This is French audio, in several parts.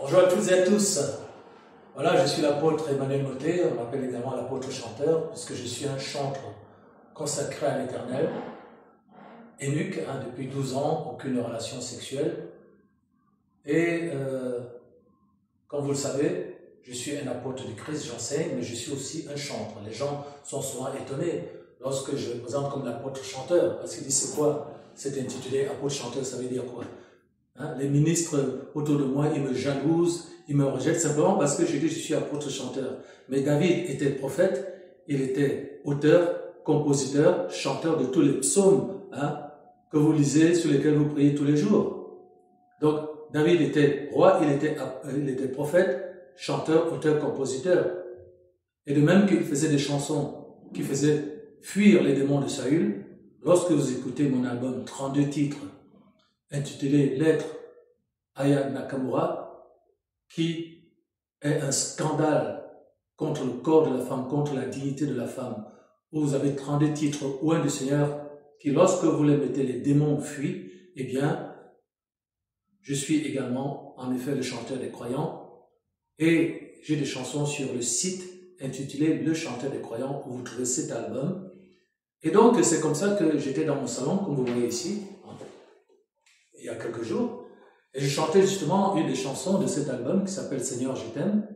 Bonjour à toutes et à tous. Voilà, je suis l'apôtre Emmanuel Mottet, on m'appelle également l'apôtre chanteur, puisque je suis un chantre consacré à l'Éternel, eunuque, depuis 12 ans, aucune relation sexuelle. Et comme vous le savez, je suis un apôtre du Christ, j'enseigne, mais je suis aussi un chantre. Les gens sont souvent étonnés lorsque je me présente comme l'apôtre chanteur, parce qu'ils disent c'est quoi? C'est intitulé apôtre chanteur, ça veut dire quoi? Les ministres autour de moi, ils me jalousent, ils me rejettent simplement parce que je dis je suis apôtre chanteur. Mais David était prophète, il était auteur, compositeur, chanteur de tous les psaumes que vous lisez, sur lesquels vous priez tous les jours. Donc David était roi, il était prophète, chanteur, auteur, compositeur. Et de même qu'il faisait des chansons qui faisaient fuir les démons de Saül, lorsque vous écoutez mon album 32 titres, intitulé Lettre Aya Nakamura, qui est un scandale contre le corps de la femme, contre la dignité de la femme, où vous avez 32 titres ouin du Seigneur, qui lorsque vous les mettez, les démons fuient, eh bien, je suis également, en effet, le chanteur des croyants, et j'ai des chansons sur le site intitulé Le chanteur des croyants, où vous trouvez cet album. Et donc, c'est comme ça que j'étais dans mon salon, comme vous voyez ici, il y a quelques jours, et je chantais justement une des chansons de cet album qui s'appelle Seigneur, je t'aime,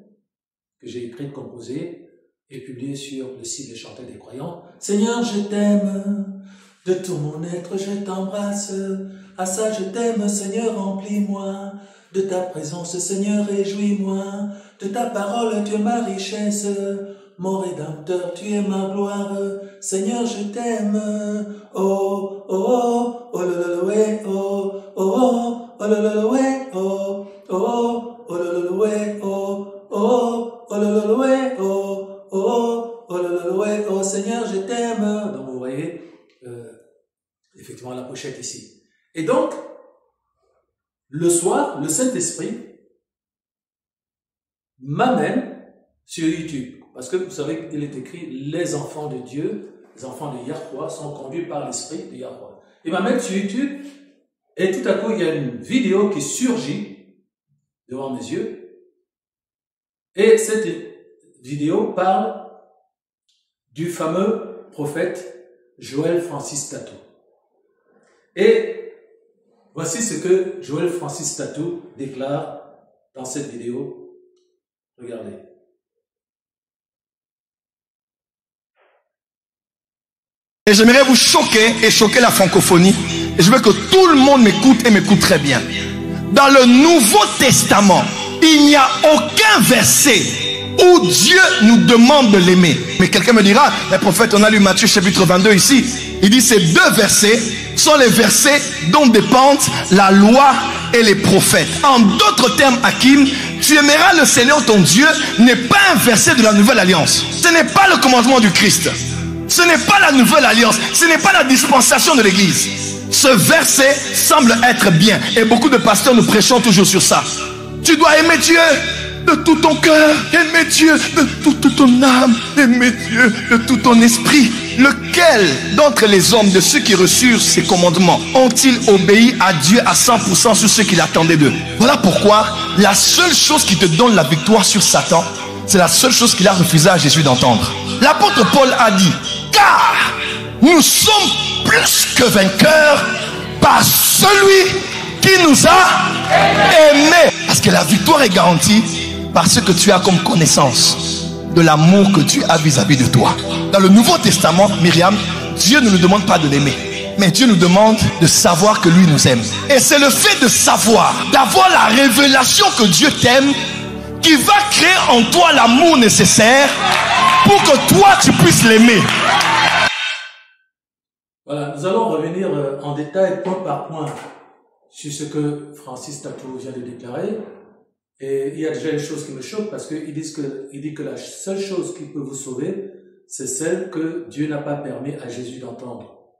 que j'ai écrit, composé et publié sur le site des chanteurs des croyants. Seigneur, je t'aime, de tout mon être je t'embrasse, à ça je t'aime, Seigneur, remplis-moi, de ta présence, Seigneur, réjouis-moi, de ta parole, tu es ma richesse, mon Rédempteur, tu es ma gloire, Seigneur, je t'aime, oh, oh, oh, oh, oh, oh, oh, oh là là ouais, oh, oh, oh là là ouais, oh, oh, oh là là ouais, oh, oh, oh là là ouais, oh Seigneur, je t'aime. Donc vous voyez effectivement la pochette ici. Et donc, le soir, le Saint-Esprit m'amène sur YouTube. Parce que vous savez qu'il est écrit, les enfants de Dieu, les enfants de Yahweh sont conduits par l'Esprit de Yahweh. Il m'amène sur YouTube. Et tout à coup, il y a une vidéo qui surgit devant mes yeux. Et cette vidéo parle du fameux prophète Joël Francis Tatou. Et voici ce que Joël Francis Tatou déclare dans cette vidéo. Regardez. Et j'aimerais vous choquer et choquer la francophonie. Et je veux que tout le monde m'écoute et m'écoute très bien. Dans le Nouveau Testament, il n'y a aucun verset où Dieu nous demande de l'aimer. Mais quelqu'un me dira, les prophètes, on a lu Matthieu chapitre 22 ici. Il dit ces deux versets sont les versets dont dépendent la loi et les prophètes. En d'autres termes, Hakim, tu aimeras le Seigneur ton Dieu n'est pas un verset de la Nouvelle Alliance. Ce n'est pas le commandement du Christ. Ce n'est pas la Nouvelle Alliance. Ce n'est pas la dispensation de l'Église. Ce verset semble être bien. Et beaucoup de pasteurs nous prêchons toujours sur ça. Tu dois aimer Dieu de tout ton cœur. Aimer Dieu de toute ton âme. Aimer Dieu de tout ton esprit. Lequel d'entre les hommes, de ceux qui reçurent ces commandements, ont-ils obéi à Dieu à 100% sur ce qu'il attendait d'eux? Voilà pourquoi la seule chose qui te donne la victoire sur Satan, c'est la seule chose qu'il a refusé à Jésus d'entendre. L'apôtre Paul a dit, car nous sommes plus que vainqueurs par celui qui nous a aimés. Parce que la victoire est garantie par ce que tu as comme connaissance de l'amour que Dieu a vis-à-vis de toi. Dans le Nouveau Testament, Myriam, Dieu ne nous demande pas de l'aimer, mais Dieu nous demande de savoir que lui nous aime. Et c'est le fait de savoir, d'avoir la révélation que Dieu t'aime, qui va créer en toi l'amour nécessaire pour que toi tu puisses l'aimer. Voilà, nous allons revenir en détail, point par point, sur ce que Francis Tatou vient de déclarer. Et il y a déjà une chose qui me choque, parce qu'il dit que la seule chose qui peut vous sauver, c'est celle que Dieu n'a pas permis à Jésus d'entendre.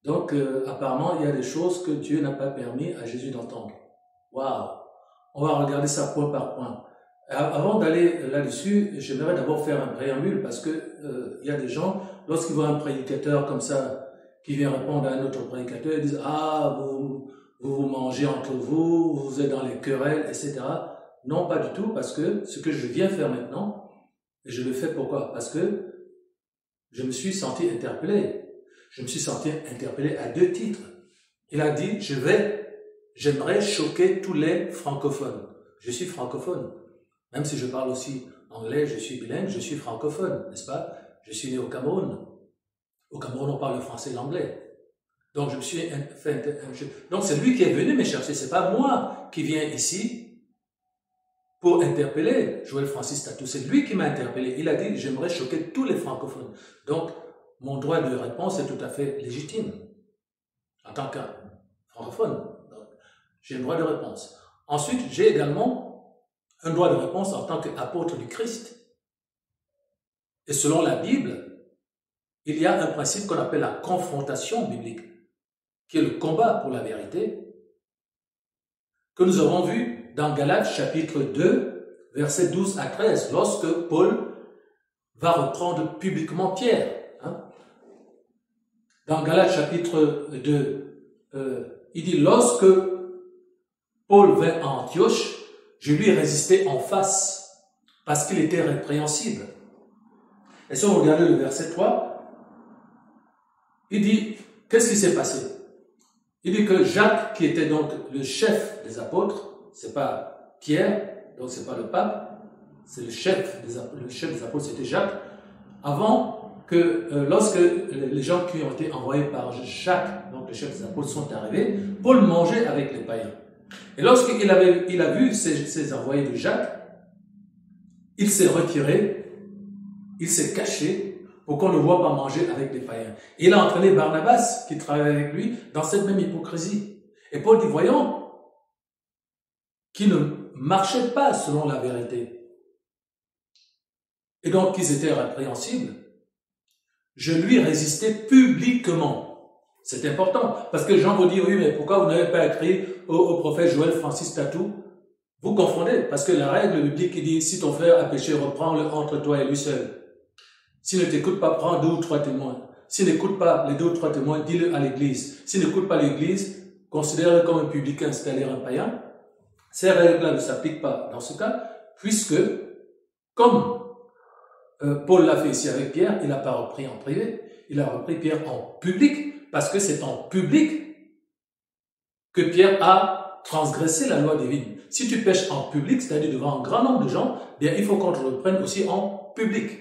Donc, apparemment, il y a des choses que Dieu n'a pas permis à Jésus d'entendre. Waouh! On va regarder ça point par point. Avant d'aller là-dessus, j'aimerais d'abord faire un préambule, parce que il y a des gens, lorsqu'ils voient un prédicateur comme ça, qui vient répondre à un autre prédicateur, ils disent « Ah, vous mangez entre vous, vous êtes dans les querelles, etc. » Non, pas du tout, parce que ce que je viens faire maintenant, et je le fais pourquoi? Parce que je me suis senti interpellé. Je me suis senti interpellé à 2 titres. Il a dit, j'aimerais choquer tous les francophones. Je suis francophone. Même si je parle aussi anglais, je suis bilingue, je suis francophone, n'est-ce pas? Je suis né au Cameroun. Au Cameroun, on parle le français et l'anglais. Donc, je me suis fait... Donc, c'est lui qui est venu me chercher. C'est pas moi qui viens ici pour interpeller Joël Francis Tatou. C'est lui qui m'a interpellé. Il a dit, j'aimerais choquer tous les francophones. Donc, mon droit de réponse est tout à fait légitime. En tant que francophone. J'ai un droit de réponse. Ensuite, j'ai également un droit de réponse en tant qu'apôtre du Christ. Et selon la Bible, il y a un principe qu'on appelle la confrontation biblique, qui est le combat pour la vérité, que nous avons vu dans Galates chapitre 2, versets 12 à 13, lorsque Paul va reprendre publiquement Pierre. Dans Galates chapitre 2, il dit, lorsque Paul vint à Antioche, je lui ai résisté en face, parce qu'il était répréhensible. Et si on regarde le verset 3, il dit, qu'est-ce qui s'est passé? Il dit que Jacques, qui était donc le chef des apôtres, c'est pas Pierre, donc c'est pas le pape, c'est le chef des apôtres, c'était Jacques, avant que, lorsque les gens qui ont été envoyés par Jacques, donc le chef des apôtres, sont arrivés, Paul mangeait avec les païens. Et lorsqu'il a vu ces envoyés de Jacques, il s'est retiré, il s'est caché pour qu'on ne le voit pas manger avec les païens. Et il a entraîné Barnabas, qui travaillait avec lui, dans cette même hypocrisie. Et Paul dit, voyons, qu'ils ne marchaient pas selon la vérité. Et donc qu'ils étaient répréhensibles. Je lui résistais publiquement. C'est important, parce que les gens vont dire, oui, mais pourquoi vous n'avez pas écrit au prophète Joël Francis Tatou? Vous confondez, parce que la règle biblique qui dit, si ton frère a péché, reprends-le entre toi et lui seul. S'il ne t'écoute pas, prends 2 ou 3 témoins. S'il n'écoute pas les 2 ou 3 témoins, dis-le à l'église. S'il n'écoute pas l'église, considère-le comme un publicain, c'est-à-dire un païen. Ces règles-là ne s'appliquent pas dans ce cas, puisque, comme Paul l'a fait ici avec Pierre, il n'a pas repris en privé, il a repris Pierre en public, parce que c'est en public que Pierre a transgressé la loi divine. Si tu pêches en public, c'est-à-dire devant un grand nombre de gens, bien il faut qu'on te reprenne aussi en public.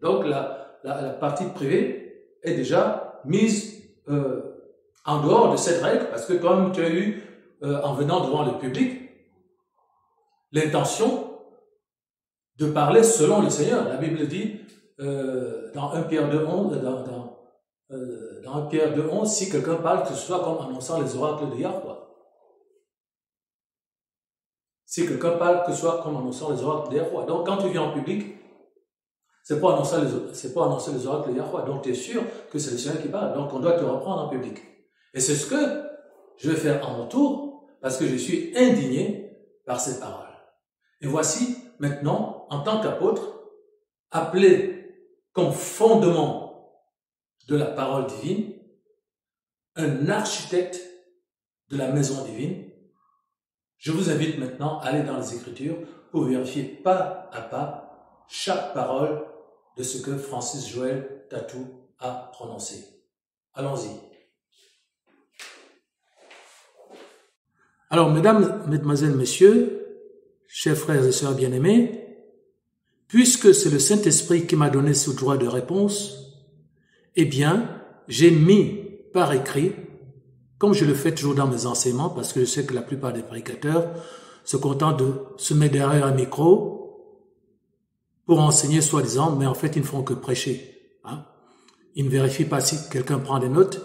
Donc la partie privée est déjà mise en dehors de cette règle, parce que comme tu as eu, en venant devant le public, l'intention de parler selon le Seigneur. La Bible dit, dans 1 Pierre 2:11, dans 1 Pierre 2:11, si quelqu'un parle, que ce soit comme annonçant les oracles de Yahweh. Si quelqu'un parle, que ce soit comme annonçant les oracles de Yahweh. Donc quand tu viens en public, c'est pour annoncer les oracles de Yahweh. Donc tu es sûr que c'est le Seigneur qui parle. Donc on doit te reprendre en public. Et c'est ce que je vais faire en mon tour, parce que je suis indigné par ces paroles. Et voici maintenant, en tant qu'apôtre, appelé comme fondement de la parole divine, un architecte de la maison divine, je vous invite maintenant à aller dans les Écritures pour vérifier pas à pas chaque parole de ce que Francis Joël Tatou a prononcé. Allons-y. Alors, mesdames, mesdemoiselles, messieurs, chers frères et sœurs bien-aimés, puisque c'est le Saint-Esprit qui m'a donné ce droit de réponse, eh bien, j'ai mis par écrit, comme je le fais toujours dans mes enseignements, parce que je sais que la plupart des prédicateurs se contentent de se mettre derrière un micro pour enseigner soi-disant, mais en fait, ils ne font que prêcher. Ils ne vérifient pas si quelqu'un prend des notes.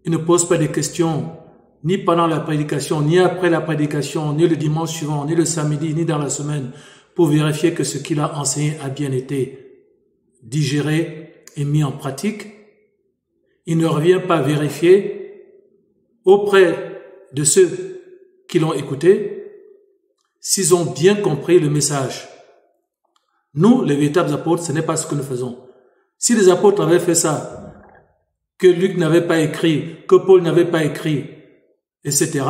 Ils ne posent pas des questions ni pendant la prédication, ni après la prédication, ni le dimanche suivant, ni le samedi, ni dans la semaine, pour vérifier que ce qu'il a enseigné a bien été digéré et mis en pratique. Il ne revient pas vérifier auprès de ceux qui l'ont écouté s'ils ont bien compris le message. Nous, les véritables apôtres, ce n'est pas ce que nous faisons. Si les apôtres avaient fait ça, que Luc n'avait pas écrit, que Paul n'avait pas écrit, etc.,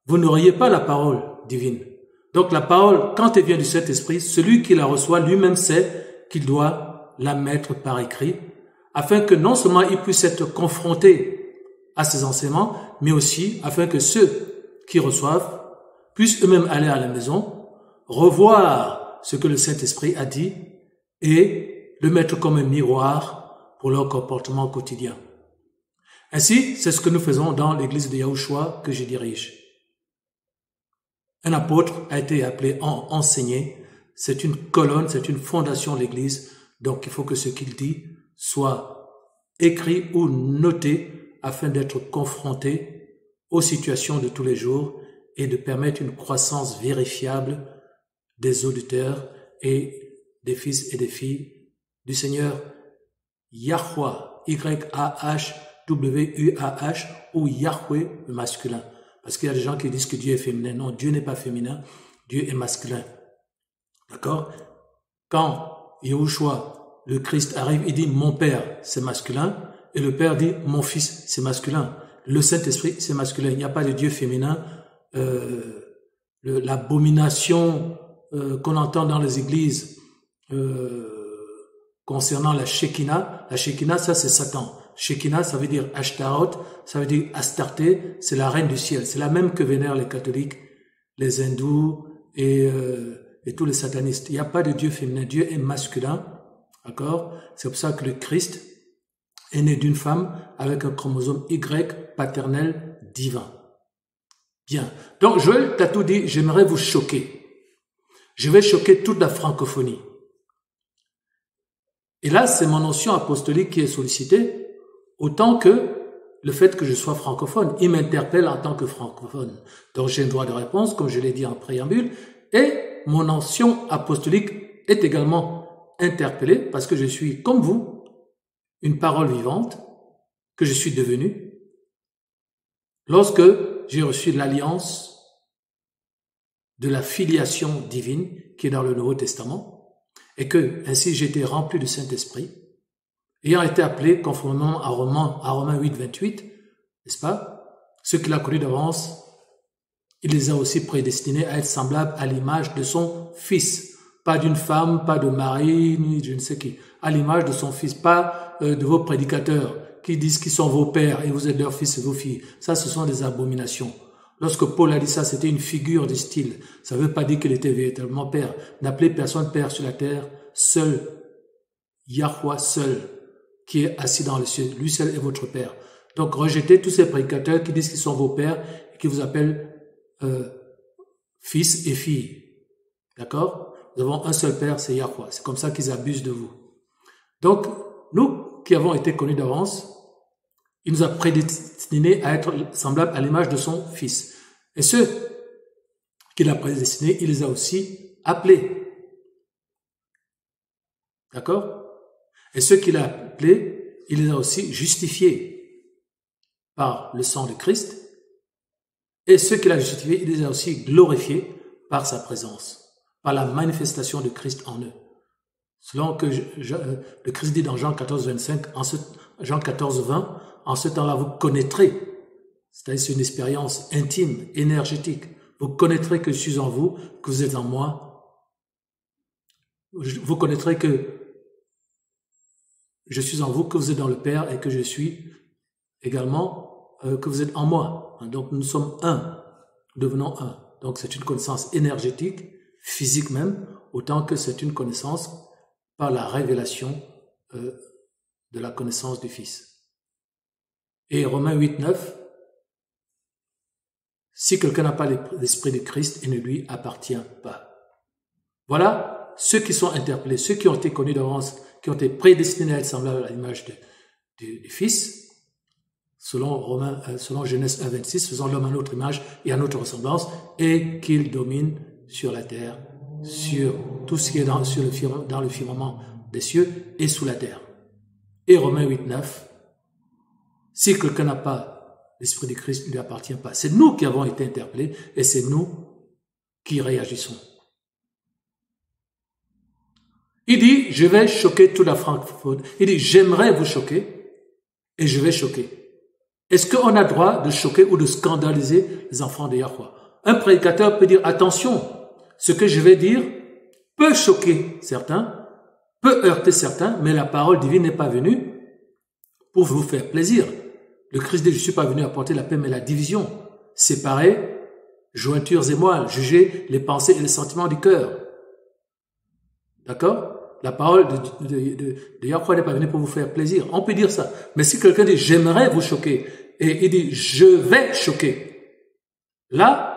vous n'auriez pas la parole divine. Donc la parole, quand elle vient du Saint-Esprit, celui qui la reçoit lui-même sait qu'il doit la mettre par écrit, afin que non seulement il puisse être confronté à ses enseignements, mais aussi afin que ceux qui reçoivent puissent eux-mêmes aller à la maison, revoir ce que le Saint-Esprit a dit et le mettre comme un miroir pour leur comportement quotidien. Ainsi, c'est ce que nous faisons dans l'église de Yahushua que je dirige. Un apôtre a été appelé à enseigner. C'est une colonne, c'est une fondation de l'église. Donc, il faut que ce qu'il dit soit écrit ou noté afin d'être confronté aux situations de tous les jours et de permettre une croissance vérifiable des auditeurs et des fils et des filles du Seigneur Yahweh, Y-A-H-W-U-A-H, ou Yahweh le masculin. Parce qu'il y a des gens qui disent que Dieu est féminin. Non, Dieu n'est pas féminin, Dieu est masculin. D'accord? Quand Yahushua, le Christ, arrive, il dit « Mon Père, c'est masculin », et le Père dit « Mon Fils, c'est masculin ». Le Saint-Esprit, c'est masculin. Il n'y a pas de Dieu féminin. L'abomination qu'on entend dans les églises concernant la Shekinah, ça c'est Satan. Shekinah, ça veut dire Ashtaroth, ça veut dire Astarté, c'est la reine du ciel. C'est la même que vénèrent les catholiques, les hindous et tous les satanistes. Il n'y a pas de Dieu féminin, Dieu est masculin, d'accord? C'est pour ça que le Christ est né d'une femme avec un chromosome Y paternel divin. Bien. Donc, Joël t'a tout dit, j'aimerais vous choquer. Je vais choquer toute la francophonie. Et là, c'est mon notion apostolique qui est sollicitée, autant que le fait que je sois francophone. Il m'interpelle en tant que francophone. Donc, j'ai un droit de réponse, comme je l'ai dit en préambule, et mon notion apostolique est également interpellée parce que je suis, comme vous, une parole vivante que je suis devenu lorsque j'ai reçu l'alliance de la filiation divine qui est dans le Nouveau Testament et que ainsi j'ai été rempli du Saint-Esprit, ayant été appelé conformément à Romains 8, 28, n'est-ce pas? Ceux qu'il a connus d'avance, il les a aussi prédestinés à être semblables à l'image de son Fils. Pas d'une femme, pas de mari, ni je ne sais qui. À l'image de son Fils, pas de vos prédicateurs qui disent qu'ils sont vos pères et vous êtes leurs fils et vos filles. Ça, ce sont des abominations. Lorsque Paul a dit ça, c'était une figure de style. Ça ne veut pas dire qu'il était véritablement père. N'appelez personne père sur la terre, seul, Yahweh seul, qui est assis dans le ciel. Lui seul est votre père. Donc, rejetez tous ces prédicateurs qui disent qu'ils sont vos pères et qui vous appellent fils et filles. D'accord? Nous avons un seul père, c'est Yahweh. C'est comme ça qu'ils abusent de vous. Donc, nous qui avons été connus d'avance, il nous a prédestinés à être semblables à l'image de son Fils. Et ceux qu'il a prédestinés, il les a aussi appelés. D'accord? Et ceux qu'il a appelés, il les a aussi justifiés par le sang de Christ. Et ceux qu'il a justifiés, il les a aussi glorifiés par sa présence, par la manifestation de Christ en eux. Selon que le Christ dit dans Jean 14, 25, Jean 14, 20, en ce temps-là, vous connaîtrez, c'est-à-dire c'est une expérience intime, énergétique, vous connaîtrez que je suis en vous, que vous êtes en moi. Vous connaîtrez que je suis en vous, que vous êtes dans le Père et que je suis également, que vous êtes en moi. Donc nous sommes un, devenons un. Donc c'est une connaissance énergétique, physique même, autant que c'est une connaissance par la révélation de la connaissance du Fils. Et Romains 8, 9, si quelqu'un n'a pas l'esprit de Christ, il ne lui appartient pas. Voilà ceux qui sont interpellés, ceux qui ont été connus d'avance, qui ont été prédestinés à être semblables à l'image du Fils, selon Genèse 1, 26, faisant l'homme à notre image et à notre ressemblance, et qu'il domine sur la terre, sur tout ce qui est dans le firmament des cieux et sous la terre. Et Romains 8, 9, si quelqu'un n'a pas l'Esprit de Christ, il ne lui appartient pas. C'est nous qui avons été interpellés et c'est nous qui réagissons. Il dit, je vais choquer toute la francophonie. Il dit, j'aimerais vous choquer et je vais choquer. Est-ce qu'on a droit de choquer ou de scandaliser les enfants de Yahweh? Un prédicateur peut dire, attention, ce que je vais dire peut choquer certains, peut heurter certains, mais la parole divine n'est pas venue pour vous faire plaisir. Le Christ dit, je ne suis pas venu apporter la paix, mais la division. Séparer, jointures et moelles, juger les pensées et les sentiments du cœur. D'accord? La parole de Yahweh n'est pas venue pour vous faire plaisir. On peut dire ça. Mais si quelqu'un dit, j'aimerais vous choquer, et il dit, je vais choquer, là,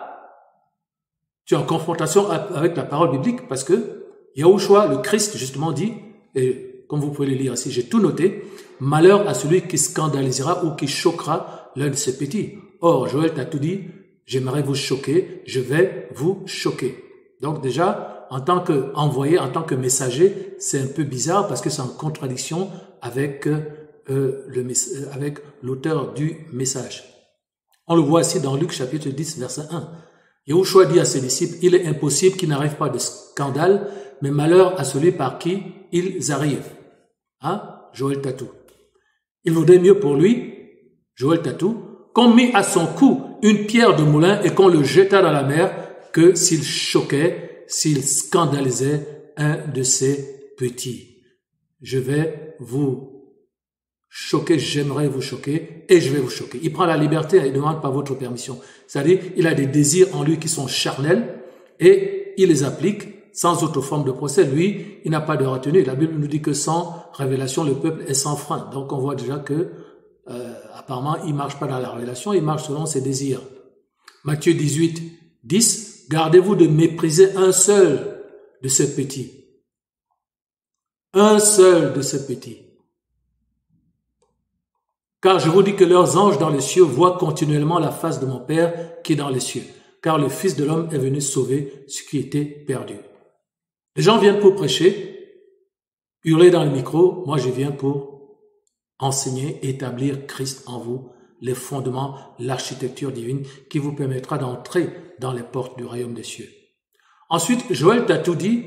tu es en confrontation avec la parole biblique parce que Yahushua, le Christ, justement dit, et comme vous pouvez le lire ici, j'ai tout noté, malheur à celui qui scandalisera ou qui choquera l'un de ses petits. Or, Joël t'a tout dit, j'aimerais vous choquer, je vais vous choquer. Donc déjà, en tant qu'envoyé, en tant que messager, c'est un peu bizarre parce que c'est en contradiction avec avec l'auteur du message. On le voit ici dans Luc chapitre 10, verset 1. Yahushua dit à ses disciples, il est impossible qu'il n'arrive pas de scandale, mais malheur à celui par qui ils arrivent. Hein? Joël Tatou. Il vaudrait mieux pour lui, Joël Tatou, qu'on mit à son cou une pierre de moulin et qu'on le jetât dans la mer que s'il choquait, s'il scandalisait un de ses petits. Je vais vous choquer, j'aimerais vous choquer et je vais vous choquer. Il prend la liberté et ne demande pas votre permission. C'est-à-dire, il a des désirs en lui qui sont charnels et il les applique sans autre forme de procès. Lui, il n'a pas de retenue. La Bible nous dit que sans révélation, le peuple est sans frein. Donc, on voit déjà que apparemment, il marche pas dans la révélation, il marche selon ses désirs. Matthieu 18, 10, gardez-vous de mépriser un seul de ces petits. Un seul de ces petits. Car je vous dis que leurs anges dans les cieux voient continuellement la face de mon Père qui est dans les cieux. Car le Fils de l'homme est venu sauver ce qui était perdu. Les gens viennent pour prêcher, hurler dans le micro. Moi, je viens pour enseigner, établir Christ en vous, les fondements, l'architecture divine qui vous permettra d'entrer dans les portes du royaume des cieux. Ensuite, Joël Tatou dit,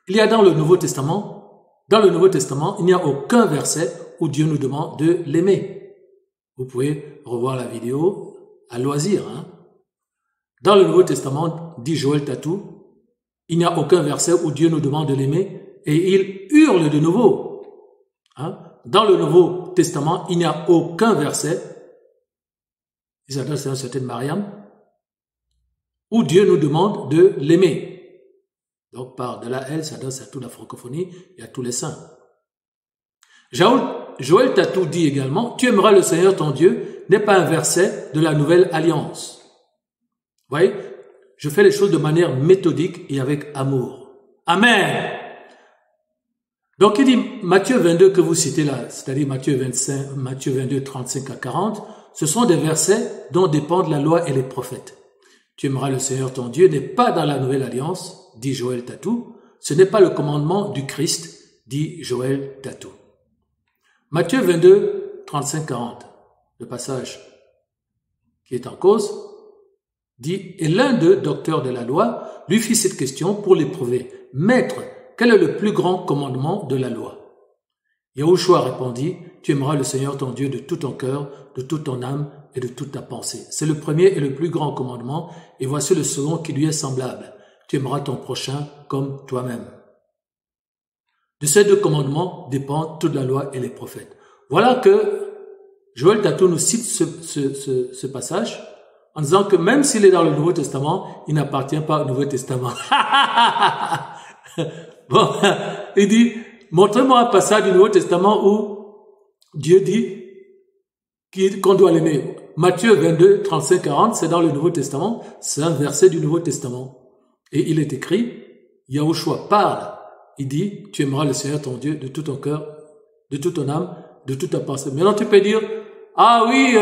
il y a dans le Nouveau Testament, il n'y a aucun verset où Dieu nous demande de l'aimer. Vous pouvez revoir la vidéo à loisir. Hein? Dans le Nouveau Testament, dit Joël Tatou, il n'y a aucun verset où Dieu nous demande de l'aimer et il hurle de nouveau. Hein? Dans le Nouveau Testament, il n'y a aucun verset, il s'adresse à une certaine Mariam, où Dieu nous demande de l'aimer. Donc par de là, elle s'adresse à toute la francophonie et à tous les saints. Joël Tatou dit également, tu aimeras le Seigneur ton Dieu, n'est pas un verset de la nouvelle alliance. Vous voyez, je fais les choses de manière méthodique et avec amour. Amen. Donc il dit, Matthieu 22 que vous citez là, c'est-à-dire Matthieu 22, 35 à 40, ce sont des versets dont dépendent la loi et les prophètes. Tu aimeras le Seigneur ton Dieu n'est pas dans la nouvelle alliance, dit Joël Tatou. Ce n'est pas le commandement du Christ, dit Joël Tatou. Matthieu 22, 35, 40, le passage qui est en cause, dit, et l'un d'eux, docteur de la loi, lui fit cette question pour l'éprouver. Maître, quel est le plus grand commandement de la loi? Yahushua répondit, tu aimeras le Seigneur ton Dieu de tout ton cœur, de toute ton âme et de toute ta pensée. C'est le premier et le plus grand commandement, et voici le second qui lui est semblable. Tu aimeras ton prochain comme toi-même. De ces deux commandements dépend toute la loi et les prophètes. Voilà que Joël Tatou nous cite ce passage en disant que même s'il est dans le Nouveau Testament, il n'appartient pas au Nouveau Testament. Bon, il dit, montrez-moi un passage du Nouveau Testament où Dieu dit qu'on doit l'aimer. Matthieu 22, 35, 40, c'est dans le Nouveau Testament, c'est un verset du Nouveau Testament. Et il est écrit, Yahushua parle, il dit, tu aimeras le Seigneur ton Dieu de tout ton cœur, de toute ton âme, de toute ta pensée. Maintenant tu peux dire, ah oui,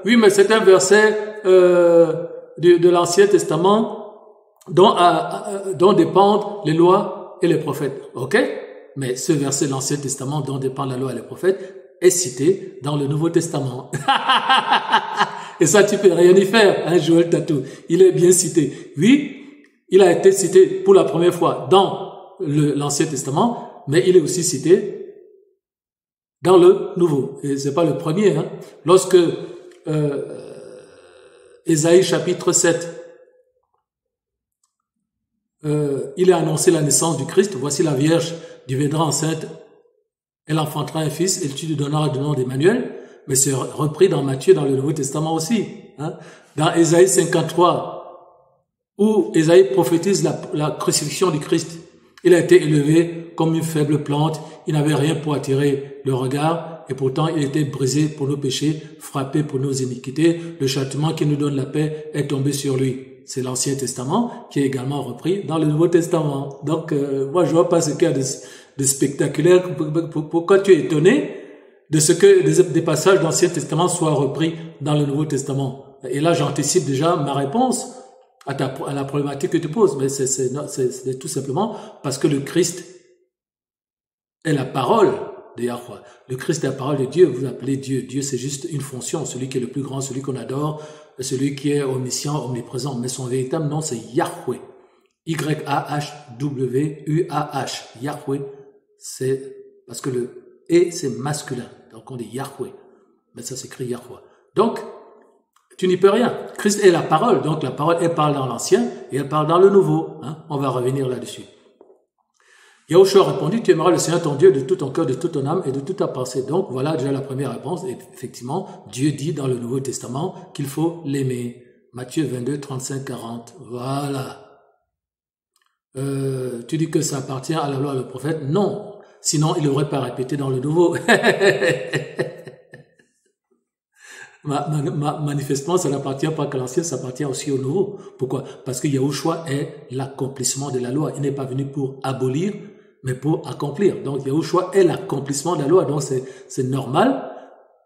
oui, mais c'est un verset de l'Ancien Testament dont dépendent les lois et les prophètes. Ok? Mais ce verset de l'Ancien Testament dont dépendent la loi et les prophètes est cité dans le Nouveau Testament. Et ça, tu peux rien y faire, hein, Joël Tatou. Il est bien cité. Oui, il a été cité pour la première fois dans l'Ancien Testament, mais il est aussi cité dans le Nouveau. Et c'est pas le premier, hein. Lorsque Ésaïe chapitre 7 il a annoncé la naissance du Christ. Voici la Vierge deviendra enceinte, elle enfantera un fils et tu lui donneras le nom d'Emmanuel. Mais c'est repris dans Matthieu, dans le Nouveau Testament aussi. Hein. Dans Ésaïe 53, où Ésaïe prophétise la crucifixion du Christ. Il a été élevé comme une faible plante, il n'avait rien pour attirer le regard, et pourtant il était brisé pour nos péchés, frappé pour nos iniquités. Le châtiment qui nous donne la paix est tombé sur lui. C'est l'Ancien Testament qui est également repris dans le Nouveau Testament. Donc, moi je vois pas ce qu'il y a de spectaculaire. Pourquoi tu es étonné de ce que des passages de l'Ancien Testament soient repris dans le Nouveau Testament? Et là, j'anticipe déjà ma réponse à la problématique que tu poses. Mais c'est tout simplement parce que le Christ est la parole de Yahweh. Le Christ est la parole de Dieu. Vous appelez Dieu. Dieu, c'est juste une fonction. Celui qui est le plus grand, celui qu'on adore, celui qui est omniscient, omniprésent. Mais son véritable nom, c'est Yahweh. Y-A-H-W-U-A-H. Yahweh, c'est parce que le « et » c'est masculin. Donc on dit Yahweh. Mais ça s'écrit Yahweh. Donc, tu n'y peux rien. Christ est la parole. Donc la parole, elle parle dans l'Ancien et elle parle dans le Nouveau. Hein? On va revenir là-dessus. Yahushua a répondu, tu aimeras le Seigneur ton Dieu de tout ton cœur, de toute ton âme et de toute ta pensée. Donc voilà déjà la première réponse. Et effectivement, Dieu dit dans le Nouveau Testament qu'il faut l'aimer. Matthieu 22, 35, 40. Voilà. Tu dis que ça appartient à la loi et au prophète. Non. Sinon, il n'aurait pas répété dans le Nouveau. Manifestement, ça n'appartient pas qu'à l'Ancien, ça appartient aussi au Nouveau. Pourquoi? Parce que Yahushua est l'accomplissement de la loi. Il n'est pas venu pour abolir, mais pour accomplir. Donc, Yahushua est l'accomplissement de la loi. Donc, c'est normal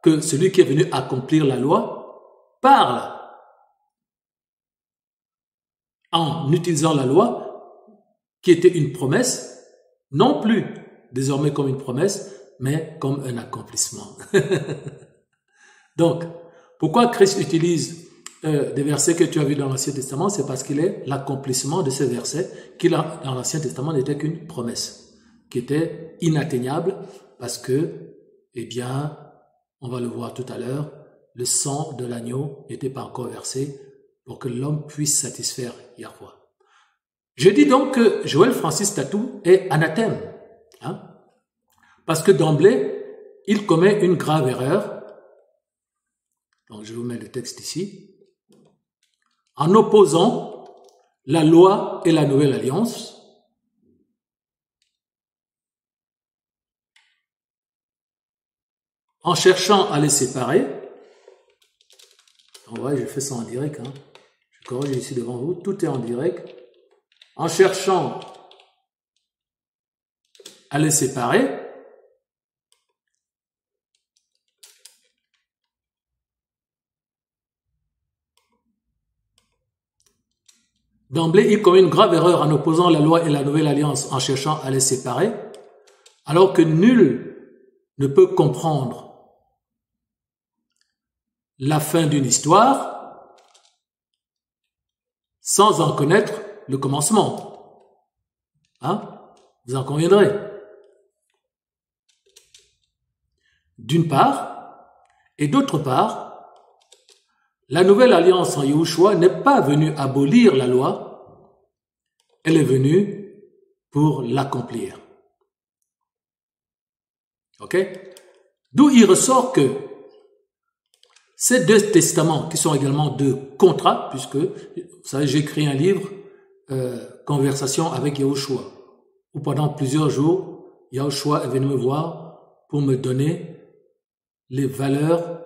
que celui qui est venu accomplir la loi parle en utilisant la loi qui était une promesse, non plus désormais comme une promesse, mais comme un accomplissement. Donc, pourquoi Christ utilise des versets que tu as vus dans l'Ancien Testament? C'est parce qu'il est l'accomplissement de ces versets qui, dans l'Ancien Testament, n'était qu'une promesse, qui était inatteignable parce que, eh bien, on va le voir tout à l'heure, le sang de l'agneau n'était pas encore versé pour que l'homme puisse satisfaire Yahweh. Je dis donc que Joël Francis Tatou est anathème, hein, parce que d'emblée, il commet une grave erreur. Donc, je vous mets le texte ici. En opposant la loi et la nouvelle alliance, en cherchant à les séparer, ouais, je fais ça en direct, hein. Je corrige ici devant vous, tout est en direct. En cherchant à les séparer, d'emblée, il commet une grave erreur en opposant la loi et la nouvelle alliance en cherchant à les séparer, alors que nul ne peut comprendre la fin d'une histoire sans en connaître le commencement. Hein? Vous en conviendrez. D'une part, et d'autre part, la nouvelle alliance en Yahushua n'est pas venue abolir la loi, elle est venue pour l'accomplir. Ok? D'où il ressort que ces deux testaments, qui sont également deux contrats, puisque, vous savez, j'ai écrit un livre, Conversation avec Yahushua, où pendant plusieurs jours, Yahushua est venu me voir pour me donner les valeurs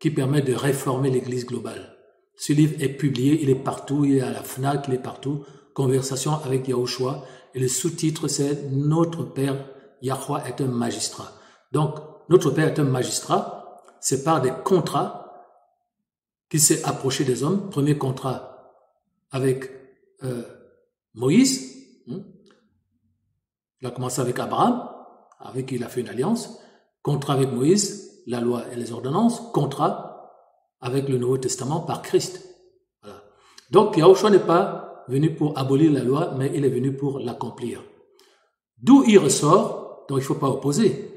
qui permettent de réformer l'Église globale. Ce livre est publié, il est partout, il est à la FNAC, il est partout, Conversation avec Yahushua, et le sous-titre c'est « Notre Père Yahweh est un magistrat ». Donc, notre Père est un magistrat, c'est par des contrats qu'il s'est approché des hommes. Premier contrat avec Moïse, il a commencé avec Abraham, avec qui il a fait une alliance. Contrat avec Moïse, la loi et les ordonnances. Contrat avec le Nouveau Testament par Christ. Voilà. Donc Yahushua n'est pas venu pour abolir la loi, mais il est venu pour l'accomplir. D'où il ressort, donc il ne faut pas opposer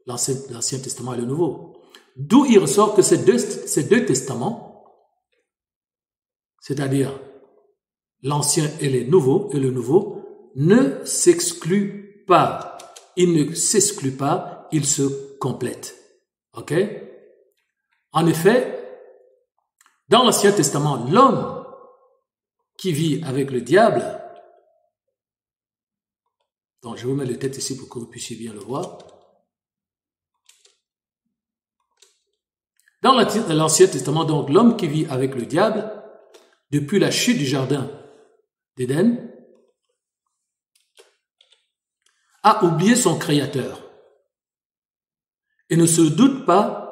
l'Ancien Testament et le Nouveau. D'où il ressort que ces deux testaments, c'est-à-dire l'ancien et le nouveau ne s'excluent pas. Il ne s'exclut pas, il se complète. Ok? En effet, dans l'Ancien Testament, l'homme qui vit avec le diable, donc je vous mets le texte ici pour que vous puissiez bien le voir. Dans l'Ancien Testament, donc, l'homme qui vit avec le diable, depuis la chute du jardin d'Éden, a oublié son Créateur et ne se doute pas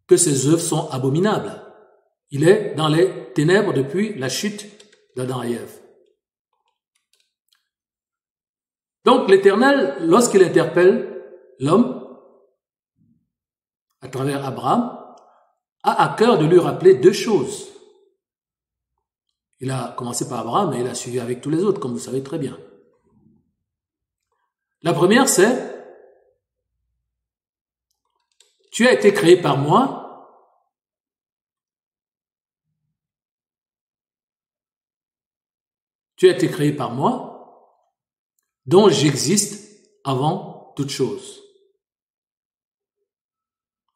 que ses œuvres sont abominables. Il est dans les ténèbres depuis la chute d'Adam et Ève. Donc l'Éternel, lorsqu'il interpelle l'homme, à travers Abraham, a à cœur de lui rappeler deux choses. Il a commencé par Abraham et il a suivi avec tous les autres, comme vous savez très bien. La première, c'est « Tu as été créé par moi, tu as été créé par moi, dont j'existe avant toute chose. »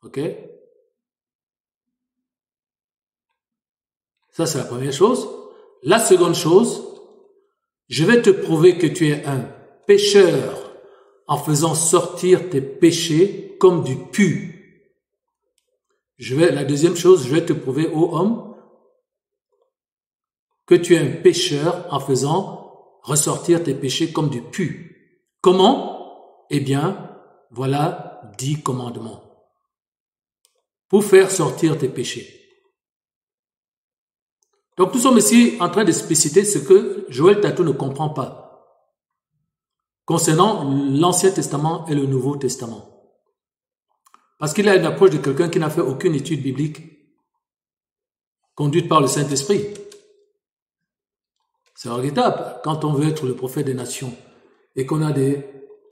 Ok? Ça, c'est la première chose. La seconde chose, je vais te prouver que tu es un pécheur en faisant sortir tes péchés comme du pu. La deuxième chose, je vais te prouver, ô homme, que tu es un pécheur en faisant ressortir tes péchés comme du pu. Comment? Eh bien, voilà 10 commandements pour faire sortir tes péchés. Donc, nous sommes ici en train d'expliciter ce que Joël Tatou ne comprend pas concernant l'Ancien Testament et le Nouveau Testament. Parce qu'il a une approche de quelqu'un qui n'a fait aucune étude biblique conduite par le Saint-Esprit. C'est regrettable quand on veut être le prophète des nations et qu'on a des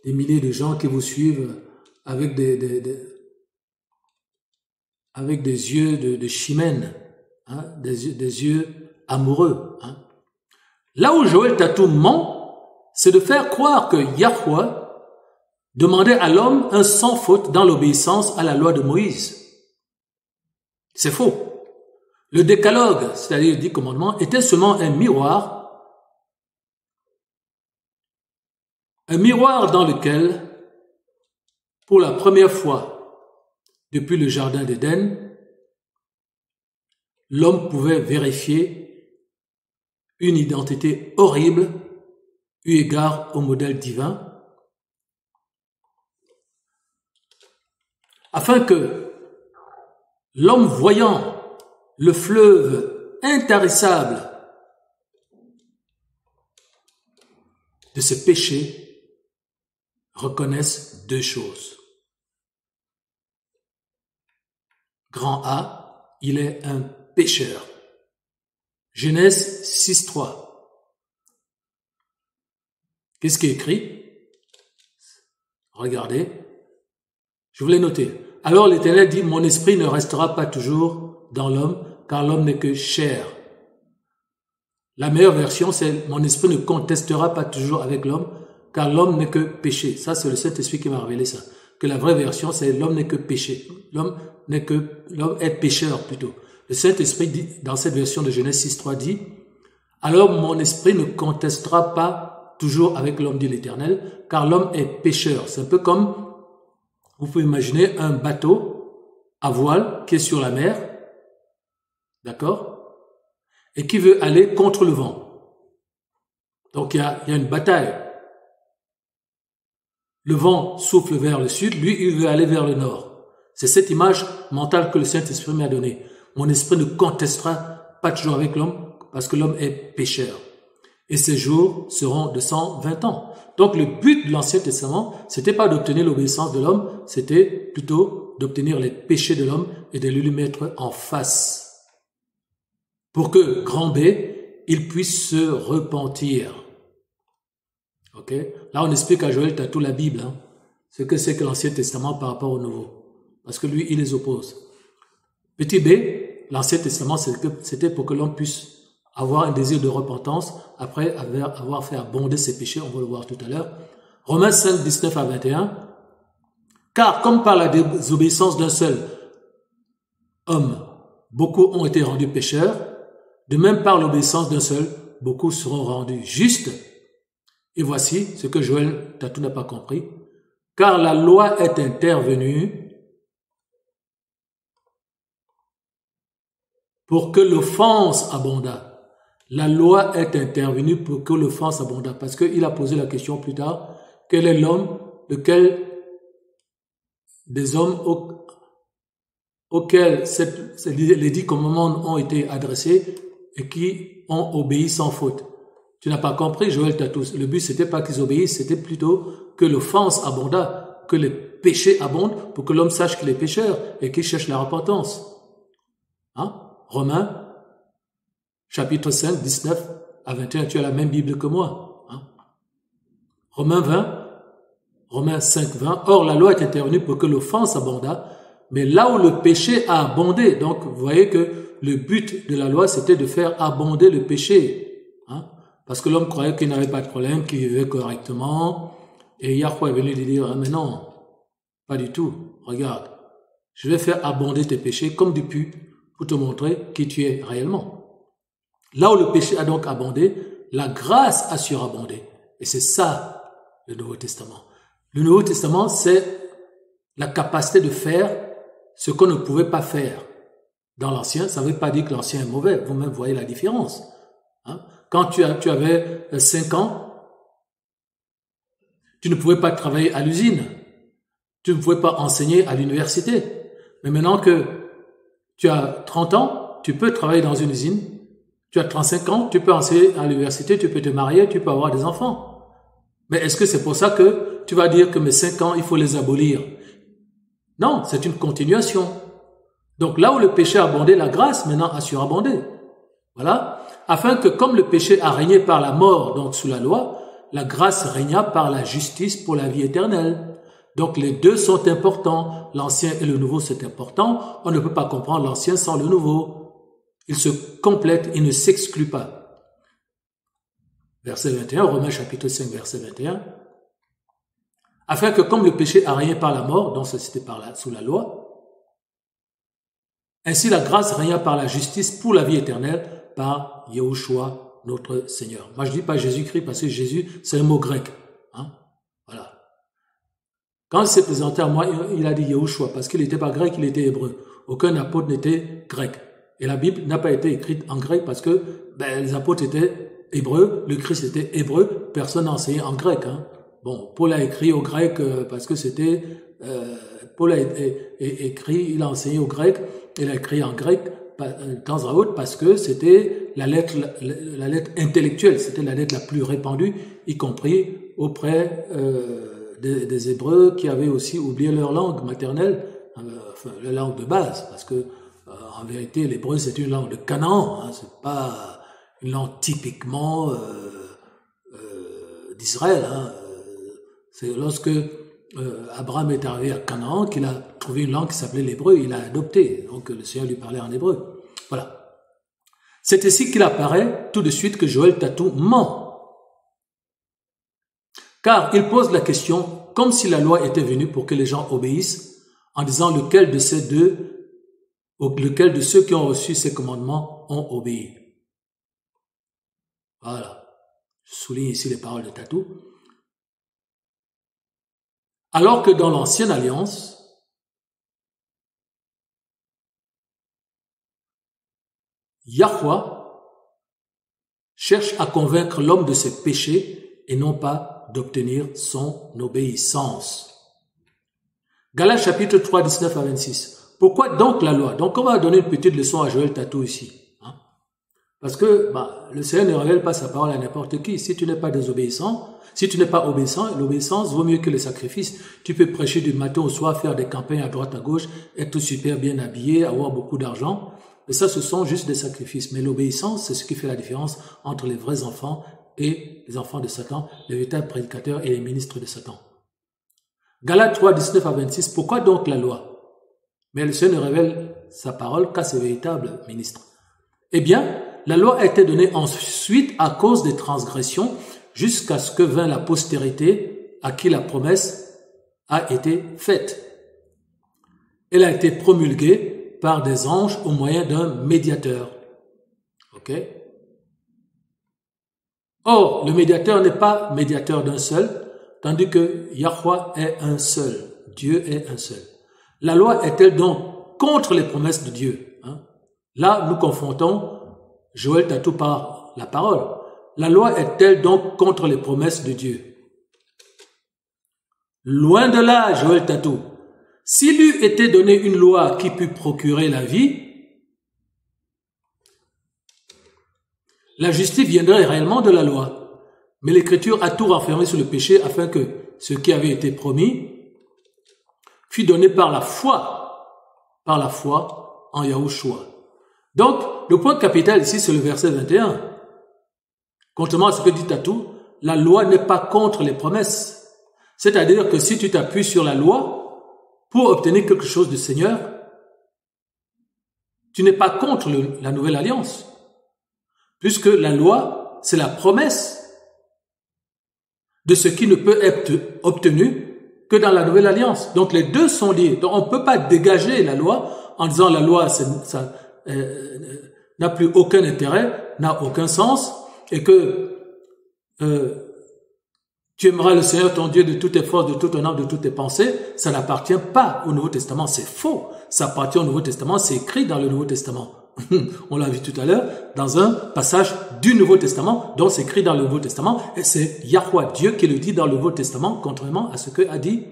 milliers de gens qui vous suivent avec des yeux de chimène, hein, des yeux amoureux. Hein. Là où Joël Tatou ment, c'est de faire croire que Yahweh demandait à l'homme un sans faute dans l'obéissance à la loi de Moïse. C'est faux. Le décalogue, c'est-à-dire les 10 commandements, était seulement un miroir dans lequel, pour la première fois depuis le jardin d'Éden, l'homme pouvait vérifier une identité horrible eu égard au modèle divin, afin que l'homme voyant le fleuve intarissable de ses péchés reconnaisse deux choses. Grand A, il est un pécheur. Genèse 6.3. Qu'est-ce qui est écrit? Regardez. Je vous l'ai noté. Alors l'Éternel dit, mon esprit ne restera pas toujours dans l'homme, car l'homme n'est que chair. La meilleure version, c'est mon esprit ne contestera pas toujours avec l'homme, car l'homme n'est que péché. Ça, c'est le Saint-Esprit qui m'a révélé ça. Que la vraie version, c'est l'homme n'est que péché. L'homme est pécheur plutôt. Le Saint-Esprit dit, dans cette version de Genèse 6.3 dit, alors mon esprit ne contestera pas toujours avec l'homme, dit l'Éternel, car l'homme est pécheur. C'est un peu comme, vous pouvez imaginer un bateau à voile qui est sur la mer, d'accord, et qui veut aller contre le vent. Donc il y a une bataille. Le vent souffle vers le sud, lui il veut aller vers le nord. C'est cette image mentale que le Saint-Esprit m'a donnée. Mon esprit ne contestera pas toujours avec l'homme, parce que l'homme est pécheur. Et ces jours seront de 120 ans. Donc le but de l'Ancien Testament, c'était pas d'obtenir l'obéissance de l'homme, c'était plutôt d'obtenir les péchés de l'homme et de lui mettre en face. Pour que, grand B, il puisse se repentir. Ok? Là, on explique à Joël Tatou la Bible, hein, ce que c'est que l'Ancien Testament par rapport au Nouveau. Parce que lui, il les oppose. Petit B, l'Ancien Testament, c'était pour que l'homme puisse avoir un désir de repentance après avoir fait abonder ses péchés, on va le voir tout à l'heure. Romains 5, 19 à 21. Car comme par la désobéissance d'un seul homme, beaucoup ont été rendus pécheurs, de même par l'obéissance d'un seul, beaucoup seront rendus justes. Et voici ce que Joël Tatou n'a pas compris. Car la loi est intervenue pour que l'offense abondât. La loi est intervenue pour que l'offense abondât. Parce qu'il a posé la question plus tard, quel est l'homme, lequel des hommes auxquels les 10 commandements ont été adressés et qui ont obéi sans faute. Tu n'as pas compris, Joël Tatou. Le but, c'était pas qu'ils obéissent, c'était plutôt que l'offense abondât, que les péchés abondent pour que l'homme sache qu'il est pécheur et qu'il cherche la repentance. Hein? Romains, chapitre 5, 19 à 21. Tu as la même Bible que moi. Hein? Romains 5, 20. Or, la loi est intervenue pour que l'offense abondât, mais là où le péché a abondé, donc vous voyez que le but de la loi, c'était de faire abonder le péché. Hein? Parce que l'homme croyait qu'il n'avait pas de problème, qu'il vivait correctement. Et Yahweh est venu lui dire, ah, mais non, pas du tout. Regarde, je vais faire abonder tes péchés comme du pu pour te montrer qui tu es réellement. Là où le péché a donc abondé, la grâce a surabondé. Et c'est ça, le Nouveau Testament. Le Nouveau Testament, c'est la capacité de faire ce qu'on ne pouvait pas faire. Dans l'Ancien, ça ne veut pas dire que l'Ancien est mauvais. Vous-même voyez la différence. Hein? Quand tu avais 5 ans, tu ne pouvais pas travailler à l'usine. Tu ne pouvais pas enseigner à l'université. Mais maintenant que tu as 30 ans, tu peux travailler dans une usine. Tu as 35 ans, tu peux enseigner à l'université, tu peux te marier, tu peux avoir des enfants. Mais est-ce que c'est pour ça que tu vas dire que mes 5 ans, il faut les abolir? Non, c'est une continuation. Donc là où le péché a abondé, la grâce maintenant a surabondé. Voilà. Afin que comme le péché a régné par la mort, donc sous la loi, la grâce régna par la justice pour la vie éternelle. Donc les deux sont importants. L'ancien et le nouveau, c'est important. On ne peut pas comprendre l'ancien sans le nouveau. Ils se complètent, ils ne s'excluent pas. Verset 21, Romains chapitre 5, verset 21. Afin que comme le péché a régné par la mort, donc c'était sous la loi, ainsi la grâce régna par la justice pour la vie éternelle par Yahushua notre Seigneur. Moi je dis pas Jésus-Christ parce que Jésus c'est un mot grec. Hein? Voilà. Quand il s'est présenté à moi, il a dit Yahushua parce qu'il n'était pas grec, il était hébreu. Aucun apôtre n'était grec. Et la Bible n'a pas été écrite en grec parce que les apôtres étaient hébreux, le Christ était hébreu, personne n'a enseigné en grec. Hein? Bon, Paul a écrit au grec parce que c'était... Paul a écrit, il a enseigné au grec, il a écrit en grec de temps à autre parce que c'était la lettre intellectuelle, c'était la lettre la plus répandue, y compris auprès des Hébreux qui avaient aussi oublié leur langue maternelle, enfin la langue de base, parce que en vérité l'hébreu c'est une langue de Canaan, hein, c'est pas une langue typiquement d'Israël. Hein. C'est lorsque Abraham est arrivé à Canaan qu'il a trouvé une langue qui s'appelait l'hébreu, il l'a adopté, donc le Seigneur lui parlait en hébreu. Voilà. C'est ici qu'il apparaît tout de suite que Joël Tatou ment. Car il pose la question comme si la loi était venue pour que les gens obéissent, en disant lequel de ceux qui ont reçu ces commandements ont obéi. Voilà. Je souligne ici les paroles de Tatou. Alors que dans l'ancienne alliance, Yahweh cherche à convaincre l'homme de ses péchés et non pas d'obtenir son obéissance. Galates chapitre 3, 19 à 26. Pourquoi donc la loi? Donc on va donner une petite leçon à Joël Tatou ici. Hein? Parce que le Seigneur ne révèle pas sa parole à n'importe qui. Si tu n'es pas désobéissant, si tu n'es pas obéissant, l'obéissance vaut mieux que les sacrifices. Tu peux prêcher du matin au soir, faire des campagnes à droite à gauche, être super bien habillé, avoir beaucoup d'argent. Mais ça, ce sont juste des sacrifices. Mais l'obéissance, c'est ce qui fait la différence entre les vrais enfants et les enfants de Satan, les véritables prédicateurs et les ministres de Satan. Galates 3, 19 à 26. Pourquoi donc la loi? Mais le Seigneur ne révèle sa parole qu'à ses véritables ministres. Eh bien, la loi a été donnée ensuite à cause des transgressions jusqu'à ce que vint la postérité à qui la promesse a été faite. Elle a été promulguée par des anges au moyen d'un médiateur. Ok? Or, le médiateur n'est pas médiateur d'un seul, tandis que Yahweh est un seul. Dieu est un seul. La loi est-elle donc contre les promesses de Dieu? Là, nous confrontons Joël Tatou par la parole. La loi est-elle donc contre les promesses de Dieu? Loin de là, Joël Tatou. S'il eût été donné une loi qui pût procurer la vie, la justice viendrait réellement de la loi. Mais l'Écriture a tout renfermé sur le péché afin que ce qui avait été promis fût donné par la foi en Yahushua. Donc, le point capital ici, c'est le verset 21. Contrairement à ce que dit Tatou, la loi n'est pas contre les promesses. C'est-à-dire que si tu t'appuies sur la loi pour obtenir quelque chose du Seigneur, tu n'es pas contre la nouvelle alliance. Puisque la loi, c'est la promesse de ce qui ne peut être obtenu que dans la nouvelle alliance. Donc les deux sont liés. Donc on ne peut pas dégager la loi en disant la loi ça n'a plus aucun intérêt, n'a aucun sens, et que tu aimeras le Seigneur ton Dieu de toutes tes forces, de tout ton âme, de toutes tes pensées. Ça n'appartient pas au Nouveau Testament, c'est faux. Ça appartient au Nouveau Testament, c'est écrit dans le Nouveau Testament. On l'a vu tout à l'heure dans un passage du Nouveau Testament, dont c'est écrit dans le Nouveau Testament, et c'est Yahweh Dieu qui le dit dans le Nouveau Testament, contrairement à ce que a dit.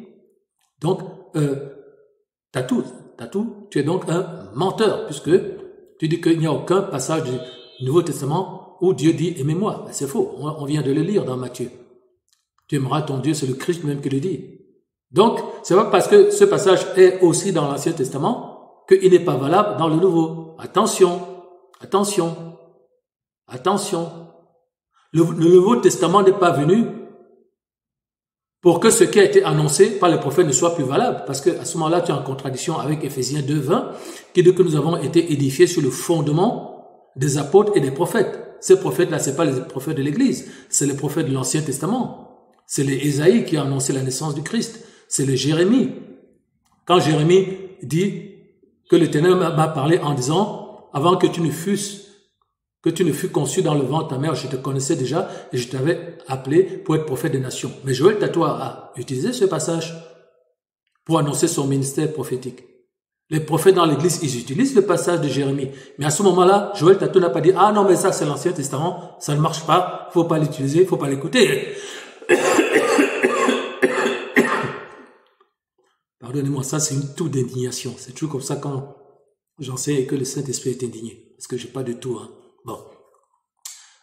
Donc, Tatou, tu es donc un menteur, puisque tu dis qu'il n'y a aucun passage du Nouveau Testament où Dieu dit « aimez-moi ». C'est faux, on vient de le lire dans Matthieu. Tu aimeras ton Dieu, c'est le Christ même qui le dit. Donc, c'est pas parce que ce passage est aussi dans l'Ancien Testament qu'il n'est pas valable dans le Nouveau. Attention, attention, attention. Le Nouveau Testament n'est pas venu pour que ce qui a été annoncé par les prophètes ne soit plus valable. Parce qu'à ce moment-là, tu es en contradiction avec Éphésiens 2:20, qui dit que nous avons été édifiés sur le fondement des apôtres et des prophètes. Ces prophètes-là, ce n'est pas les prophètes de l'Église, c'est les prophètes de l'Ancien Testament. C'est les Ésaïe qui a annoncé la naissance du Christ. C'est les Jérémie. Quand Jérémie dit que l'Éternel m'a parlé en disant, avant que tu ne fusses conçu dans le ventre de ta mère, je te connaissais déjà et je t'avais appelé pour être prophète des nations. Mais Joël Tatou a utilisé ce passage pour annoncer son ministère prophétique. Les prophètes dans l'église, ils utilisent le passage de Jérémie. Mais à ce moment-là, Joël Tatou n'a pas dit, ah non, mais ça c'est l'Ancien Testament, ça ne marche pas, faut pas l'utiliser, faut pas l'écouter. Pardonnez-moi, ça c'est une toux d'indignation. C'est toujours comme ça quand j'enseigne que le Saint-Esprit est indigné. Parce que j'ai pas de tout, hein. Bon.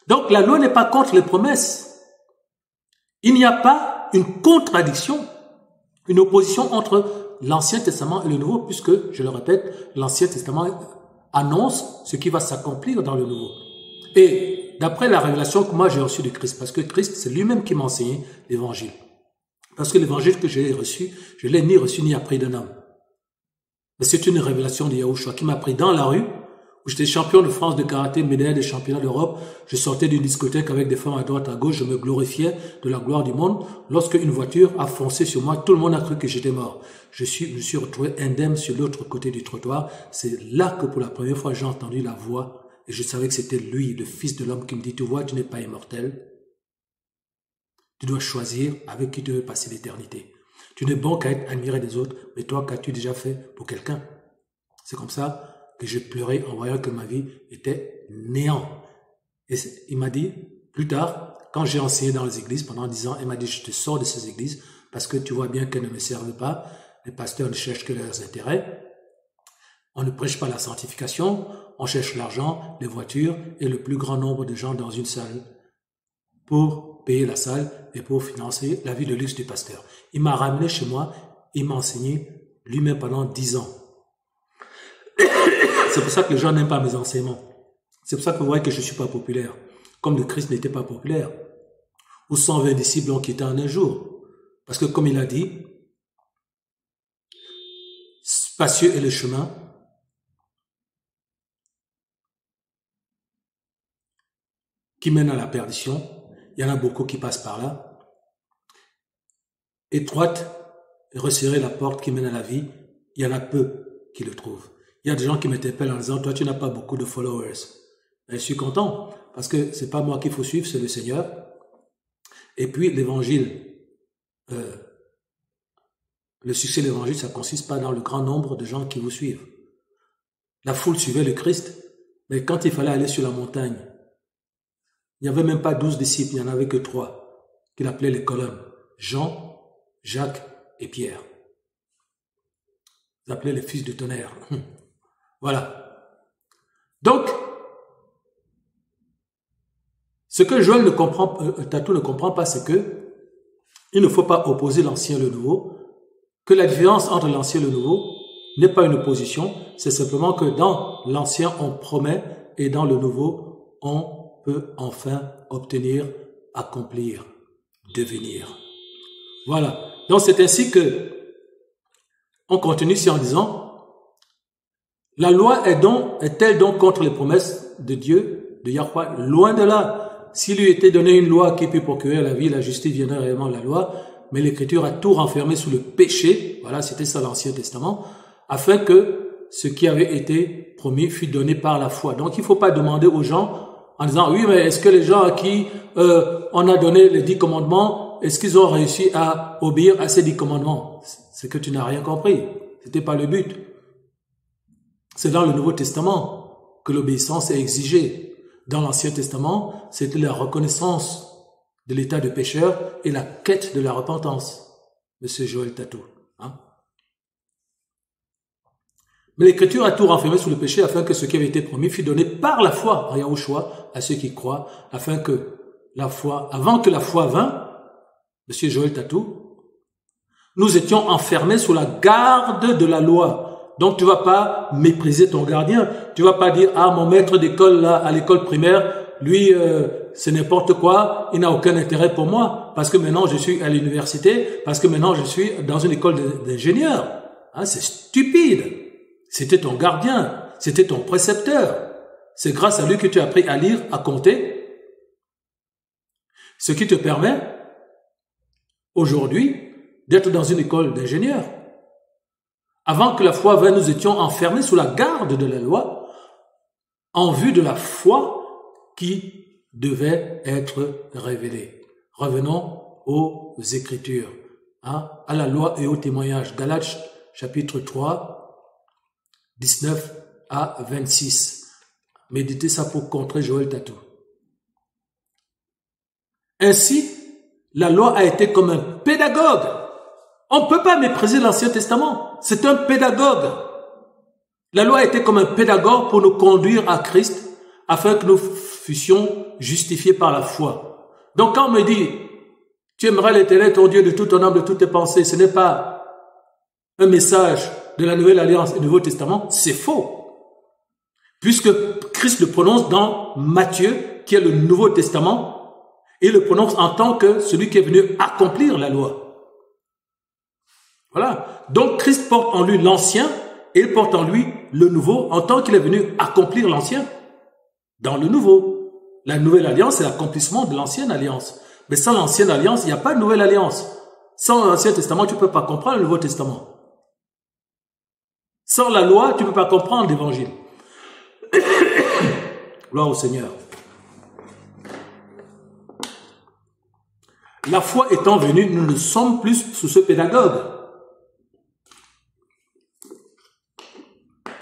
Donc la loi n'est pas contre les promesses. Il n'y a pas une contradiction, une opposition entre l'Ancien Testament et le Nouveau, puisque, je le répète, l'Ancien Testament annonce ce qui va s'accomplir dans le Nouveau. Et d'après la révélation que moi j'ai reçue de Christ, parce que Christ, c'est lui-même qui m'a enseigné l'Évangile. Parce que l'Évangile que j'ai reçu, je l'ai ni reçu ni appris d'un homme. Mais c'est une révélation de Yahushua qui m'a pris dans la rue, où j'étais champion de France de karaté, médaille des championnats d'Europe. Je sortais d'une discothèque avec des femmes à droite, à gauche. Je me glorifiais de la gloire du monde. Lorsque une voiture a foncé sur moi, tout le monde a cru que j'étais mort. Je me suis retrouvé indemne sur l'autre côté du trottoir. C'est là que pour la première fois, j'ai entendu la voix. Et je savais que c'était lui, le Fils de l'homme, qui me dit, tu vois, tu n'es pas immortel. Tu dois choisir avec qui tu veux passer l'éternité. Tu n'es bon qu'à être admiré des autres, mais toi, qu'as-tu déjà fait pour quelqu'un? C'est comme ça que j'ai pleuré en voyant que ma vie était néant. Et il m'a dit, plus tard, quand j'ai enseigné dans les églises pendant 10 ans, il m'a dit, je te sors de ces églises parce que tu vois bien qu'elles ne me servent pas. Les pasteurs ne cherchent que leurs intérêts. On ne prêche pas la sanctification, on cherche l'argent, les voitures et le plus grand nombre de gens dans une salle pour payer la salle et pour financer la vie de luxe du pasteur. Il m'a ramené chez moi, il m'a enseigné lui-même pendant 10 ans. C'est pour ça que les gens n'aiment pas mes enseignements. C'est pour ça que vous voyez que je ne suis pas populaire. Comme le Christ n'était pas populaire. Ou 120 disciples ont quitté en un jour. Parce que comme il a dit, spacieux est le chemin qui mène à la perdition. Il y en a beaucoup qui passent par là. Étroite et resserrer la porte qui mène à la vie. Il y en a peu qui le trouvent. Il y a des gens qui m'interpellent en disant, toi, tu n'as pas beaucoup de followers. Et je suis content parce que c'est pas moi qu'il faut suivre, c'est le Seigneur. Et puis, l'évangile, le succès de l'évangile, ça consiste pas dans le grand nombre de gens qui vous suivent. La foule suivait le Christ, mais quand il fallait aller sur la montagne, il n'y avait même pas 12 disciples, il n'y en avait que 3, qu'il appelait les colonnes. Jean, Jacques et Pierre. Ils appelaient les fils de tonnerre. Voilà. Donc, ce que Joël ne comprend, Tatou ne comprend pas, c'est que il ne faut pas opposer l'ancien et le nouveau, que la différence entre l'ancien et le nouveau n'est pas une opposition, c'est simplement que dans l'ancien, on promet et dans le nouveau, on peut enfin obtenir, accomplir, devenir. Voilà. Donc c'est ainsi que on continue ici en disant, la loi est-elle donc contre les promesses de Dieu, de Yahweh? Loin de là. S'il lui était donné une loi qui peut procurer la vie, la justice viendrait réellement de la loi, mais l'Écriture a tout renfermé sous le péché, voilà, c'était ça l'Ancien Testament, afin que ce qui avait été promis fût donné par la foi. Donc il ne faut pas demander aux gens en disant, oui, mais est-ce que les gens à qui on a donné les 10 commandements, est-ce qu'ils ont réussi à obéir à ces 10 commandements? C'est que tu n'as rien compris. C'était pas le but. C'est dans le Nouveau Testament que l'obéissance est exigée. Dans l'Ancien Testament, c'était la reconnaissance de l'état de pécheur et la quête de la repentance. Monsieur Joël Tatou. Hein? Mais l'Écriture a tout renfermé sous le péché afin que ce qui avait été promis fût donné par la foi en Yahushua à ceux qui croient, afin que la foi, avant que la foi vînt, Monsieur Joël Tatou, nous étions enfermés sous la garde de la loi. Donc tu vas pas mépriser ton gardien. Tu vas pas dire, ah, mon maître d'école là, à l'école primaire, lui, c'est n'importe quoi, il n'a aucun intérêt pour moi, parce que maintenant je suis à l'université, parce que maintenant je suis dans une école d'ingénieurs. Hein, c'est stupide. C'était ton gardien, c'était ton précepteur. C'est grâce à lui que tu as appris à lire, à compter, ce qui te permet aujourd'hui d'être dans une école d'ingénieurs. Avant que la foi vienne, nous étions enfermés sous la garde de la loi en vue de la foi qui devait être révélée. Revenons aux Écritures, hein, à la loi et au témoignage. Galates chapitre 3, 19 à 26. Méditez ça pour contrer Joël Tatou. Ainsi, la loi a été comme un pédagogue. On ne peut pas mépriser l'Ancien Testament. C'est un pédagogue. La loi a été comme un pédagogue pour nous conduire à Christ afin que nous fussions justifiés par la foi. Donc quand on me dit, tu aimeras l'Éternel ton Dieu de toute ton âme, de toutes tes pensées, ce n'est pas un message de la Nouvelle Alliance et du Nouveau Testament, c'est faux. Puisque Christ le prononce dans Matthieu, qui est le Nouveau Testament, et le prononce en tant que celui qui est venu accomplir la loi. Voilà. Donc Christ porte en lui l'ancien et il porte en lui le nouveau en tant qu'il est venu accomplir l'ancien dans le nouveau. La nouvelle alliance, c'est l'accomplissement de l'ancienne alliance. Mais sans l'ancienne alliance, il n'y a pas de nouvelle alliance. Sans l'Ancien Testament, tu ne peux pas comprendre le Nouveau Testament. Sans la loi, tu ne peux pas comprendre l'Évangile. Gloire au Seigneur. La foi étant venue, nous ne sommes plus sous ce pédagogue.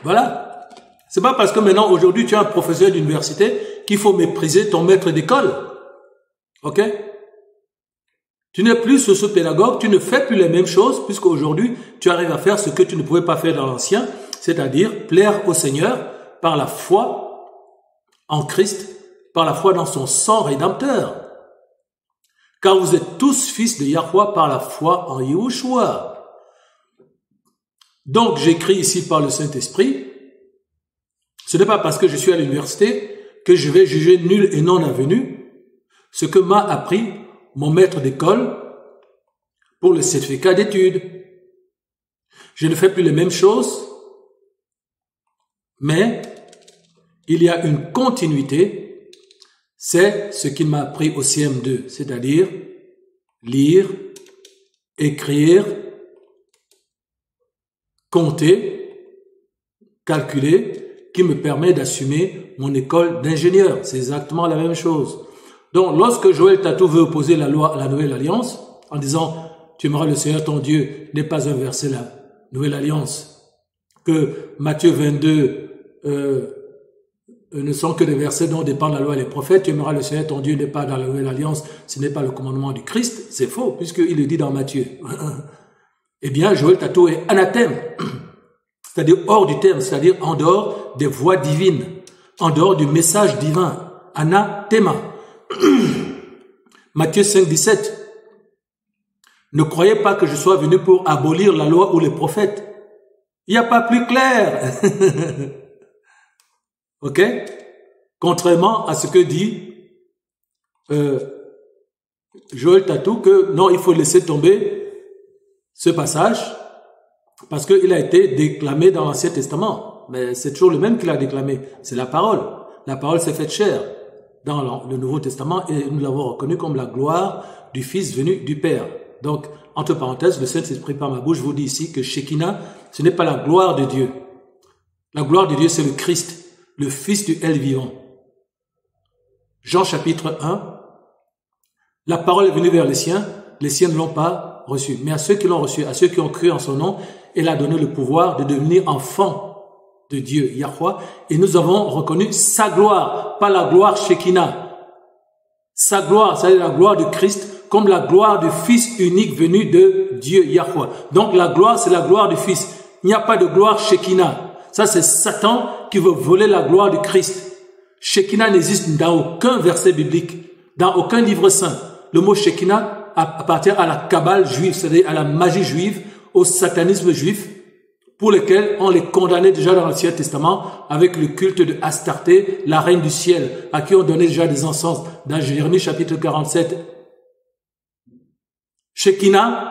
Voilà. C'est pas parce que maintenant, aujourd'hui, tu es un professeur d'université qu'il faut mépriser ton maître d'école. Ok? Tu n'es plus sous ce pédagogue, tu ne fais plus les mêmes choses, puisqu'aujourd'hui, tu arrives à faire ce que tu ne pouvais pas faire dans l'ancien, c'est-à-dire plaire au Seigneur par la foi en Christ, par la foi dans son sang rédempteur. Car vous êtes tous fils de Yahweh par la foi en Yahushua. Donc, j'écris ici par le Saint-Esprit. Ce n'est pas parce que je suis à l'université que je vais juger nul et non avenu ce que m'a appris mon maître d'école pour le certificat d'études. Je ne fais plus les mêmes choses, mais il y a une continuité. c'est ce qu'il m'a appris au CM2, c'est-à-dire lire, écrire, compter, calculer, qui me permet d'assumer mon école d'ingénieur. C'est exactement la même chose. Donc, lorsque Joël Tatou veut opposer la loi à la nouvelle alliance, en disant « Tu aimeras le Seigneur ton Dieu » n'est pas un verset la nouvelle alliance, que Matthieu 22 ne sont que des versets dont dépend la loi et les prophètes, « Tu aimeras le Seigneur ton Dieu » n'est pas dans la nouvelle alliance, ce n'est pas le commandement du Christ, c'est faux, puisqu'il le dit dans Matthieu. Eh bien, Joël Tatou est anathème, c'est-à-dire hors du terme, c'est-à-dire en dehors des voies divines, en dehors du message divin, anathema. Matthieu 5, 17. Ne croyez pas que je sois venu pour abolir la loi ou les prophètes. Il n'y a pas plus clair. Ok? Contrairement à ce que dit Joël Tatou, que non, il faut laisser tomber ce passage parce qu'il a été déclamé dans l'Ancien Testament. Mais c'est toujours le même qu'il a déclamé. C'est la parole. La parole s'est faite chair dans le Nouveau Testament et nous l'avons reconnu comme la gloire du Fils venu du Père. Donc, entre parenthèses, le Saint-Esprit par ma bouche vous dit ici que Shekinah, ce n'est pas la gloire de Dieu. La gloire de Dieu, c'est le Christ, le Fils du El vivant. Jean chapitre 1, la parole est venue vers les siens ne l'ont pas reçue. Mais à ceux qui l'ont reçue, à ceux qui ont cru en son nom, elle a donné le pouvoir de devenir enfants de Dieu, Yahweh, et nous avons reconnu sa gloire, pas la gloire Shekinah. Sa gloire, c'est la gloire de Christ, comme la gloire du Fils unique venu de Dieu, Yahweh. Donc la gloire, c'est la gloire du Fils. Il n'y a pas de gloire Shekinah. Ça, c'est Satan qui veut voler la gloire du Christ. Shekinah n'existe dans aucun verset biblique, dans aucun livre saint. Le mot Shekinah appartient à la Kabbale juive, c'est-à-dire à la magie juive, au satanisme juif, pour lesquels on les condamnait déjà dans l'Ancien Testament avec le culte de Astarté, la reine du ciel, à qui on donnait déjà des encens. Dans Jérémie chapitre 47, Shekinah,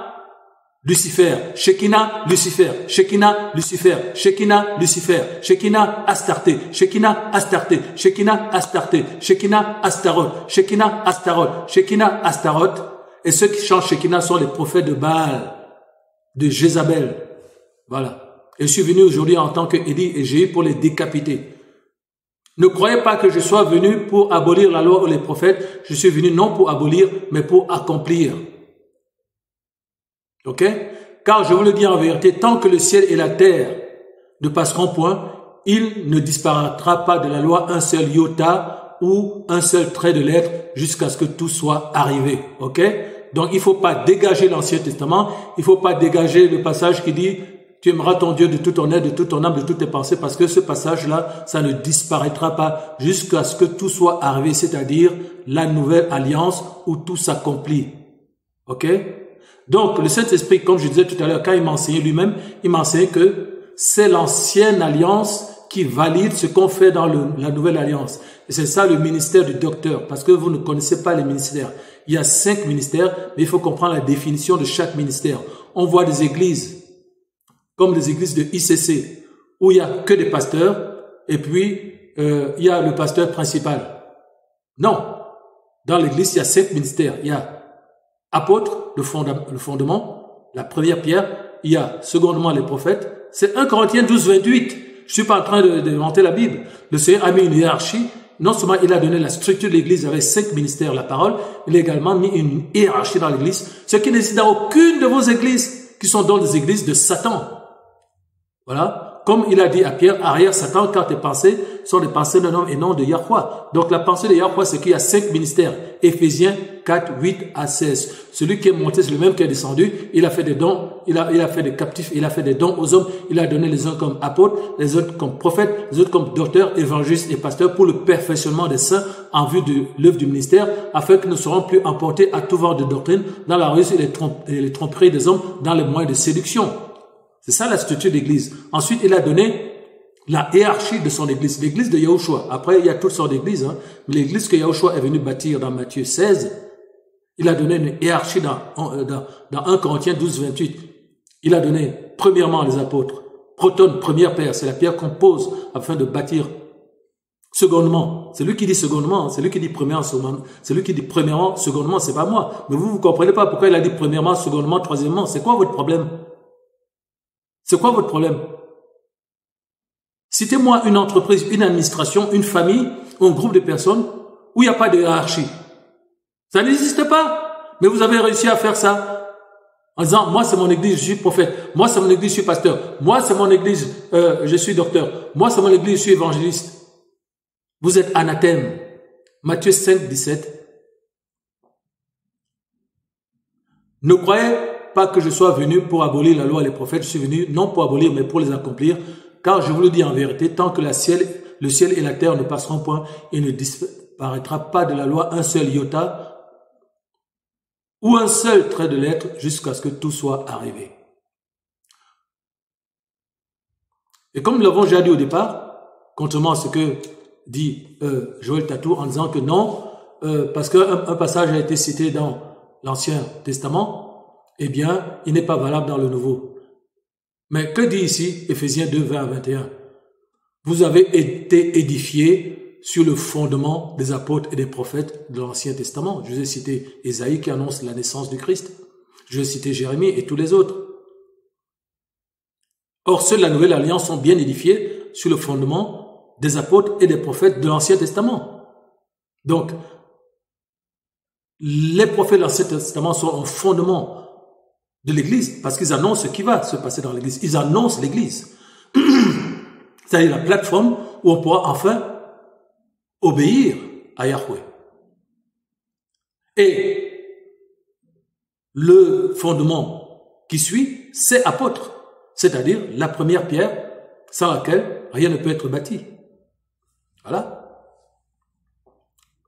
Lucifer, Shekinah, Lucifer, Shekinah, Lucifer, Shekinah, Lucifer, Shekinah, Astarté, Shekinah, Astarté, Shekinah, Astarté, Shekinah, Astaroth, Shekinah, Astaroth, Shekinah, Astaroth. Et ceux qui chantent Shekinah sont les prophètes de Baal, de Jézabel. Voilà. Et je suis venu aujourd'hui en tant qu'Élie et Jéhu pour les décapiter. Ne croyez pas que je sois venu pour abolir la loi ou les prophètes. Je suis venu non pour abolir, mais pour accomplir. Ok? Car je vous le dis en vérité, tant que le ciel et la terre ne passeront point, il ne disparaîtra pas de la loi un seul iota ou un seul trait de lettre jusqu'à ce que tout soit arrivé. Ok? Donc il faut pas dégager l'Ancien Testament, il faut pas dégager le passage qui dit tu aimeras ton Dieu de tout ton être, de toute ton âme, de toutes tes pensées, parce que ce passage-là, ça ne disparaîtra pas jusqu'à ce que tout soit arrivé, c'est-à-dire la nouvelle alliance où tout s'accomplit. Ok? Donc, le Saint-Esprit, comme je disais tout à l'heure, quand il m'a enseigné lui-même, il m'a enseigné que c'est l'ancienne alliance qui valide ce qu'on fait dans la nouvelle alliance. Et c'est ça le ministère du docteur, parce que vous ne connaissez pas les ministères. Il y a 5 ministères, mais il faut comprendre la définition de chaque ministère. On voit des églises, comme les églises de ICC, où il y a que des pasteurs, et puis il y a le pasteur principal. Non. Dans l'église, il y a 5 ministères. Il y a apôtre, le fondement, la première pierre. Il y a secondement les prophètes. C'est 1 Corinthiens 12, 28. Je suis pas en train d'inventer la Bible. Le Seigneur a mis une hiérarchie. Non seulement il a donné la structure de l'église avec 5 ministères, la parole, il a également mis une hiérarchie dans l'église, ce qui n'existe dans aucune de vos églises, qui sont dans des églises de Satan. Voilà. Comme il a dit à Pierre, arrière Satan, car tes pensées sont les pensées d'un homme et non de Yahweh. Donc la pensée de Yahweh, c'est qu'il y a 5 ministères. Éphésiens 4, 8 à 16. Celui qui est monté, c'est le même qui est descendu. Il a fait des dons, il a fait des captifs, il a fait des dons aux hommes. Il a donné les uns comme apôtres, les autres comme prophètes, les autres comme docteurs, évangélistes et pasteurs pour le perfectionnement des saints en vue de l'œuvre du ministère, afin que nous ne serons plus emportés à tout vent de doctrine dans la ruse et les tromperies des hommes dans les moyens de séduction. C'est ça la structure d'église. Ensuite, il a donné la hiérarchie de son église, l'église de Yahushua. Après, il y a toutes sortes d'églises, hein. Mais l'église que Yahushua est venu bâtir dans Matthieu 16, il a donné une hiérarchie dans 1 Corinthiens 12, 28. Il a donné, premièrement, les apôtres. Proton, première pierre, c'est la pierre qu'on pose afin de bâtir Secondement, c'est lui qui dit secondement, c'est lui qui dit premièrement, c'est lui qui dit premièrement, secondement, c'est pas moi. Mais vous comprenez pas pourquoi il a dit premièrement, secondement, troisièmement. C'est quoi votre problème? C'est quoi votre problème? Citez-moi une entreprise, une administration, une famille, ou un groupe de personnes où il n'y a pas de hiérarchie. Ça n'existe pas. Mais vous avez réussi à faire ça. En disant, moi c'est mon église, je suis prophète. Moi c'est mon église, je suis pasteur. Moi c'est mon église, je suis docteur. Moi c'est mon église, je suis évangéliste. Vous êtes anathème. Matthieu 5, 17. Ne croyez pas que je sois venu pour abolir la loi et les prophètes. Je suis venu non pour abolir, mais pour les accomplir. Car je vous le dis en vérité, tant que le ciel et la terre ne passeront point, il ne disparaîtra pas de la loi un seul iota ou un seul trait de lettre jusqu'à ce que tout soit arrivé. Et comme nous l'avons déjà dit au départ, contrairement à ce que dit Joël Tatou en disant que non, parce qu'un passage a été cité dans l'Ancien Testament, eh bien, il n'est pas valable dans le Nouveau. Mais que dit ici Éphésiens 2, 20 à 21? Vous avez été édifiés sur le fondement des apôtres et des prophètes de l'Ancien Testament. Je vous ai cité Ésaïe qui annonce la naissance du Christ. Je vais citer Jérémie et tous les autres. Or, ceux de la Nouvelle Alliance sont bien édifiés sur le fondement des apôtres et des prophètes de l'Ancien Testament. Donc, les prophètes de l'Ancien Testament sont un fondement de l'Église parce qu'ils annoncent ce qui va se passer dans l'Église. Ils annoncent l'Église. C'est-à-dire la plateforme où on pourra enfin obéir à Yahweh. Et le fondement qui suit, c'est apôtre, c'est-à-dire la première pierre sans laquelle rien ne peut être bâti. Voilà.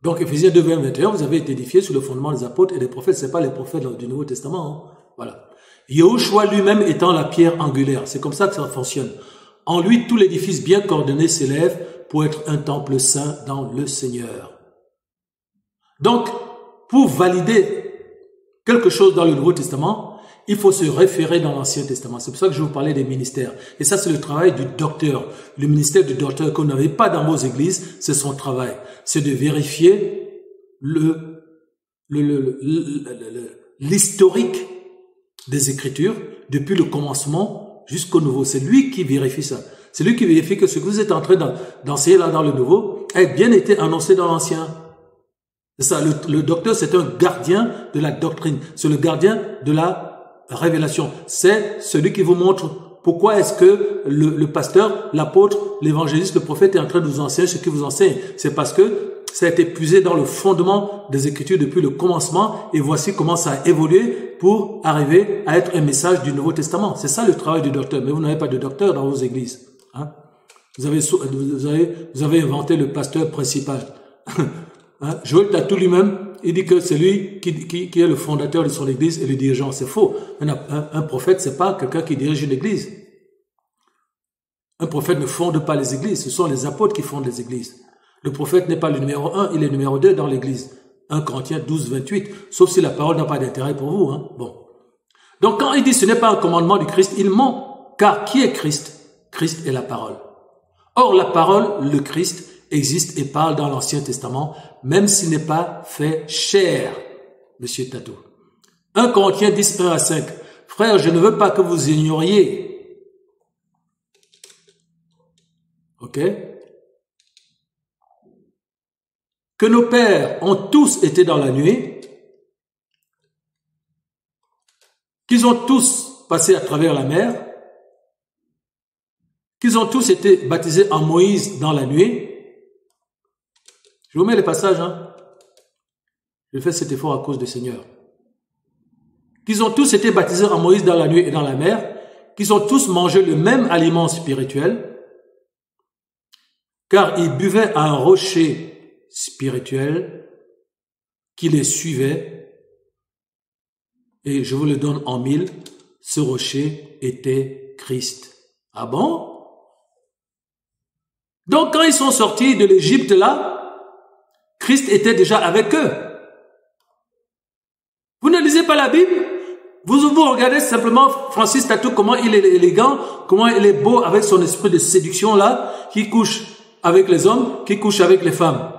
Donc, Éphésiens 2, 20, 21, vous avez été édifiés sur le fondement des apôtres et des prophètes. Ce n'est pas les prophètes du Nouveau Testament. Hein. Voilà. Yahushua lui-même étant la pierre angulaire. C'est comme ça que ça fonctionne. En lui, tout l'édifice bien coordonné s'élève pour être un temple saint dans le Seigneur. Donc, pour valider quelque chose dans le Nouveau Testament, il faut se référer dans l'Ancien Testament. C'est pour ça que je vous parlais des ministères. Et ça, c'est le travail du docteur. Le ministère du docteur que vous n'avez pas dans vos églises, c'est son travail. C'est de vérifier l'historique des Écritures depuis le commencement jusqu'au Nouveau. C'est lui qui vérifie ça. C'est lui qui vérifie que ce que vous êtes en train d'enseigner là dans le Nouveau a bien été annoncé dans l'Ancien. C'est ça. Le docteur, c'est un gardien de la doctrine. C'est le gardien de la révélation. C'est celui qui vous montre pourquoi est-ce que le pasteur, l'apôtre, l'évangéliste, le prophète est en train de vous enseigner ce qu'il vous enseigne. C'est parce que ça a été puisé dans le fondement des Écritures depuis le commencement et voici comment ça a évolué pour arriver à être un message du Nouveau Testament. C'est ça le travail du docteur. Mais vous n'avez pas de docteur dans vos églises. Hein? Vous avez inventé le pasteur principal. Hein? Joël Tatou lui-même, il dit que c'est lui qui est le fondateur de son église et le dirigeant. C'est faux. Un prophète, c'est pas quelqu'un qui dirige une église. Un prophète ne fonde pas les églises. Ce sont les apôtres qui fondent les églises. Le prophète n'est pas le numéro 1, il est le numéro 2 dans l'église. 1 Corinthiens 12, 28. Sauf si la parole n'a pas d'intérêt pour vous. Hein. Bon. Donc quand il dit ce n'est pas un commandement du Christ, il ment. Car qui est Christ? Christ est la parole. Or la parole, le Christ, existe et parle dans l'Ancien Testament, même s'il n'est pas fait chair, Monsieur Tatou. 1 Corinthiens 10, 1 à 5. Frères, je ne veux pas que vous ignoriez. Ok? Que nos pères ont tous été dans la nuée, qu'ils ont tous passé à travers la mer, qu'ils ont tous été baptisés en Moïse dans la nuée. Je vous mets les passages, hein. Je fais cet effort à cause du Seigneur. Qu'ils ont tous été baptisés en Moïse dans la nuée et dans la mer, qu'ils ont tous mangé le même aliment spirituel, car ils buvaient à un rocher spirituel qui les suivait, et je vous le donne en 1000, ce rocher était Christ. Ah bon? Donc quand ils sont sortis de l'Égypte là, Christ était déjà avec eux. Vous ne lisez pas la Bible? Vous regardez simplement Francis Tatou, comment il est élégant, comment il est beau avec son esprit de séduction là, qui couche avec les hommes qui couchent avec les femmes.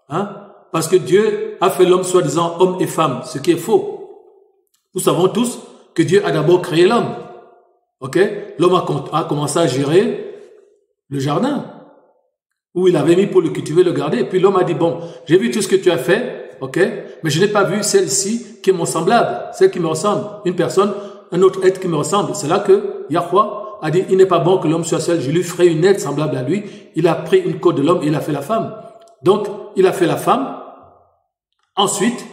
Hein? Parce que Dieu a fait l'homme soi-disant homme et femme, ce qui est faux. Nous savons tous que Dieu a d'abord créé l'homme. Ok? L'homme a commencé à gérer le jardin où il avait mis pour le cultiver, le garder. Et puis l'homme a dit, bon, j'ai vu tout ce que tu as fait, ok? Mais je n'ai pas vu celle-ci qui est mon semblable, celle qui me ressemble. Une personne, un autre être qui me ressemble. C'est là que Yahweh a dit, il n'est pas bon que l'homme soit seul, je lui ferai une aide semblable à lui. Il a pris une côte de l'homme et il a fait la femme. Donc, il a fait la femme. Ensuite,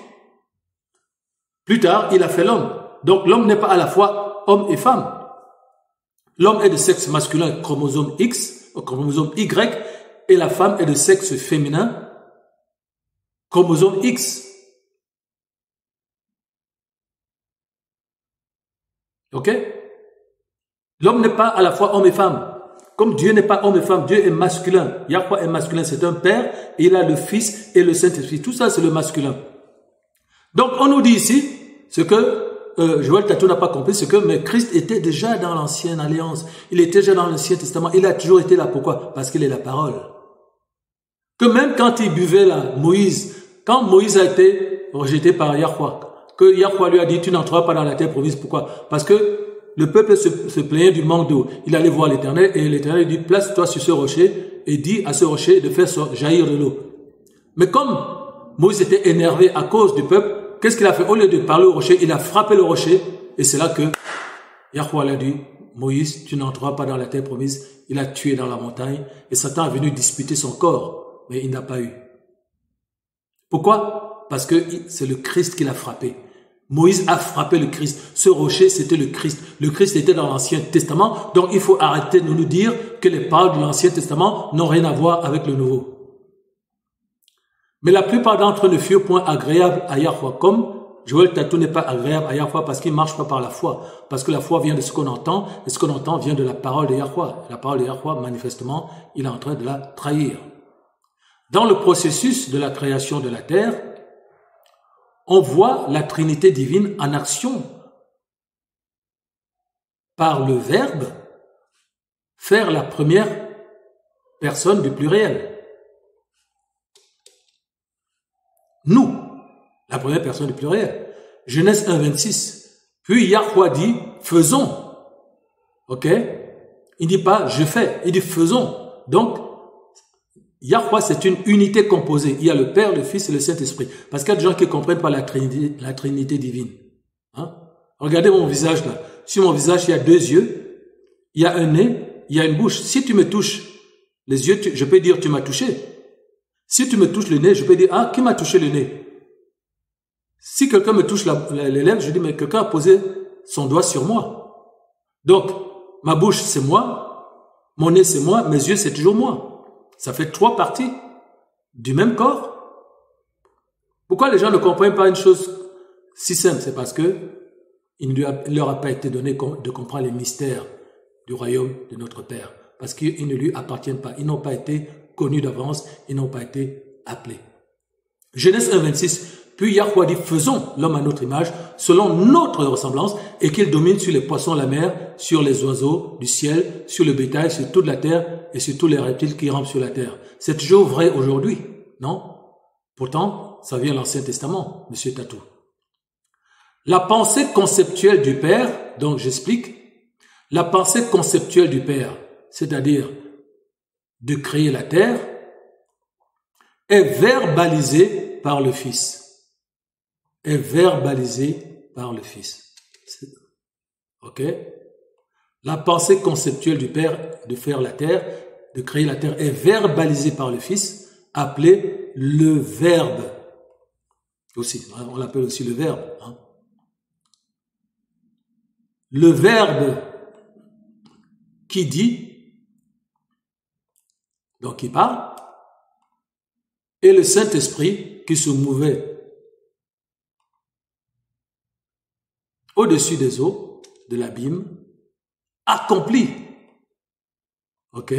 plus tard, il a fait l'homme. Donc, l'homme n'est pas à la fois homme et femme. L'homme est de sexe masculin, chromosome X, chromosome Y, et la femme est de sexe féminin, chromosome X. Ok? L'homme n'est pas à la fois homme et femme. Comme Dieu n'est pas homme et femme, Dieu est masculin. Yahweh est masculin, c'est un père, et il a le Fils et le Saint-Esprit. Tout ça, c'est le masculin. Donc, on nous dit ici, ce que Joël Tatou n'a pas compris, c'est que mais Christ était déjà dans l'ancienne alliance. Il était déjà dans l'Ancien Testament. Il a toujours été là. Pourquoi? Parce qu'il est la parole. Que même quand il buvait là, Moïse, quand Moïse a été rejeté par Yahweh, que Yahweh lui a dit, tu n'entreras pas dans la terre promise. Pourquoi? Parce que le peuple se plaignait du manque d'eau. Il allait voir l'Éternel et l'Éternel dit, place-toi sur ce rocher et dis à ce rocher de faire jaillir de l'eau. Mais comme Moïse était énervé à cause du peuple, qu'est-ce qu'il a fait? Au lieu de parler au rocher, il a frappé le rocher et c'est là que Yahweh a dit, Moïse, tu n'entreras pas dans la terre promise. Il a tué dans la montagne et Satan est venu disputer son corps, mais il n'a pas eu. Pourquoi? Parce que c'est le Christ qui l'a frappé. Moïse a frappé le Christ. Ce rocher, c'était le Christ. Le Christ était dans l'Ancien Testament. Donc, il faut arrêter de nous dire que les paroles de l'Ancien Testament n'ont rien à voir avec le Nouveau. Mais la plupart d'entre eux ne furent point agréables à Yahweh. Comme Joël Tatou n'est pas agréable à Yahweh parce qu'il ne marche pas par la foi. Parce que la foi vient de ce qu'on entend. Et ce qu'on entend vient de la parole de Yahweh. La parole de Yahweh, manifestement, il est en train de la trahir. Dans le processus de la création de la terre, on voit la Trinité divine en action par le Verbe faire la première personne du pluriel. Nous, la première personne du pluriel. Genèse 1, 26. Puis Yahweh dit, faisons. Ok? Il ne dit pas, je fais. Il dit, faisons. Donc, Yahweh, c'est une unité composée. Il y a le Père, le Fils et le Saint-Esprit. Parce qu'il y a des gens qui ne comprennent pas la Trinité divine. Hein? Regardez mon visage là. Sur mon visage, il y a 2 yeux, il y a un nez, il y a une bouche. Si tu me touches les yeux, je peux dire tu m'as touché. Si tu me touches le nez, je peux dire ah, qui m'a touché le nez? Si quelqu'un me touche les lèvres, je dis mais quelqu'un a posé son doigt sur moi. Donc, ma bouche c'est moi, mon nez c'est moi, mes yeux c'est toujours moi. Ça fait 3 parties du même corps. Pourquoi les gens ne comprennent pas une chose si simple? C'est parce que il ne leur a pas été donné de comprendre les mystères du royaume de notre Père. Parce qu'ils ne lui appartiennent pas. Ils n'ont pas été connus d'avance. Ils n'ont pas été appelés. Genèse 1, 26. Puis Yahweh dit, faisons l'homme à notre image, selon notre ressemblance, et qu'il domine sur les poissons de la mer, sur les oiseaux du ciel, sur le bétail, sur toute la terre, et sur tous les reptiles qui rampent sur la terre. C'est toujours vrai aujourd'hui, non? Pourtant, ça vient de l'Ancien Testament, Monsieur Tatou. La pensée conceptuelle du Père, donc j'explique, la pensée conceptuelle du Père, c'est-à-dire de créer la terre, est verbalisée par le Fils. Est verbalisé par le Fils. Ok? La pensée conceptuelle du Père de faire la terre, de créer la terre, est verbalisée par le Fils, appelé le Verbe. Aussi, on l'appelle aussi le Verbe. Hein? Le Verbe qui dit, donc qui parle, et le Saint-Esprit qui se mouvait au-dessus des eaux, de l'abîme, accomplit, ok,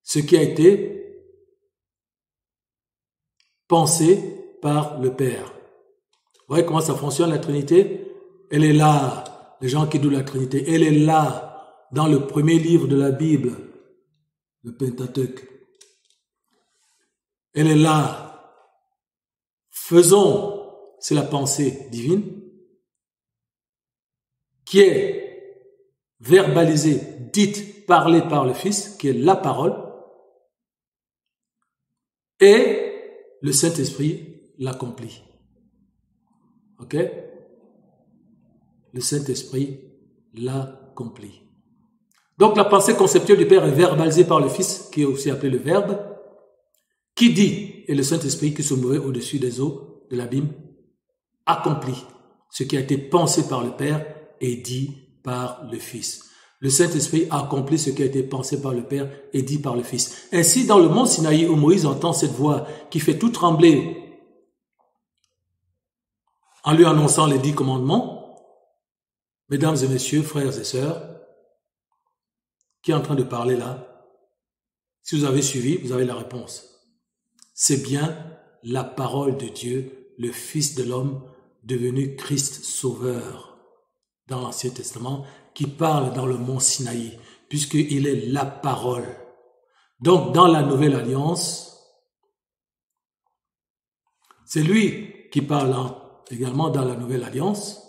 ce qui a été pensé par le Père. Vous voyez comment ça fonctionne la Trinité? Elle est là, les gens qui doutent la Trinité, elle est là, dans le premier livre de la Bible. le Pentateuque. Elle est là. Faisons, c'est la pensée divine, qui est verbalisée, dite, parlée par le Fils, qui est la parole, et le Saint-Esprit l'accomplit. Ok? Le Saint-Esprit l'accomplit. Donc la pensée conceptuelle du Père est verbalisée par le Fils, qui est aussi appelé le Verbe, qui dit, et le Saint-Esprit qui se mouvait au-dessus des eaux de l'abîme, accomplit ce qui a été pensé par le Père et dit par le Fils. Le Saint-Esprit a accompli ce qui a été pensé par le Père et dit par le Fils. Ainsi, dans le mont Sinaï, où Moïse entend cette voix qui fait tout trembler en lui annonçant les 10 commandements, mesdames et messieurs, frères et sœurs, qui est en train de parler là, si vous avez suivi, vous avez la réponse. C'est bien la parole de Dieu, le Fils de l'homme, devenu Christ Sauveur dans l'Ancien Testament, qui parle dans le mont Sinaï, puisqu'il est la parole. Donc, dans la Nouvelle Alliance, c'est lui qui parle également dans la Nouvelle Alliance.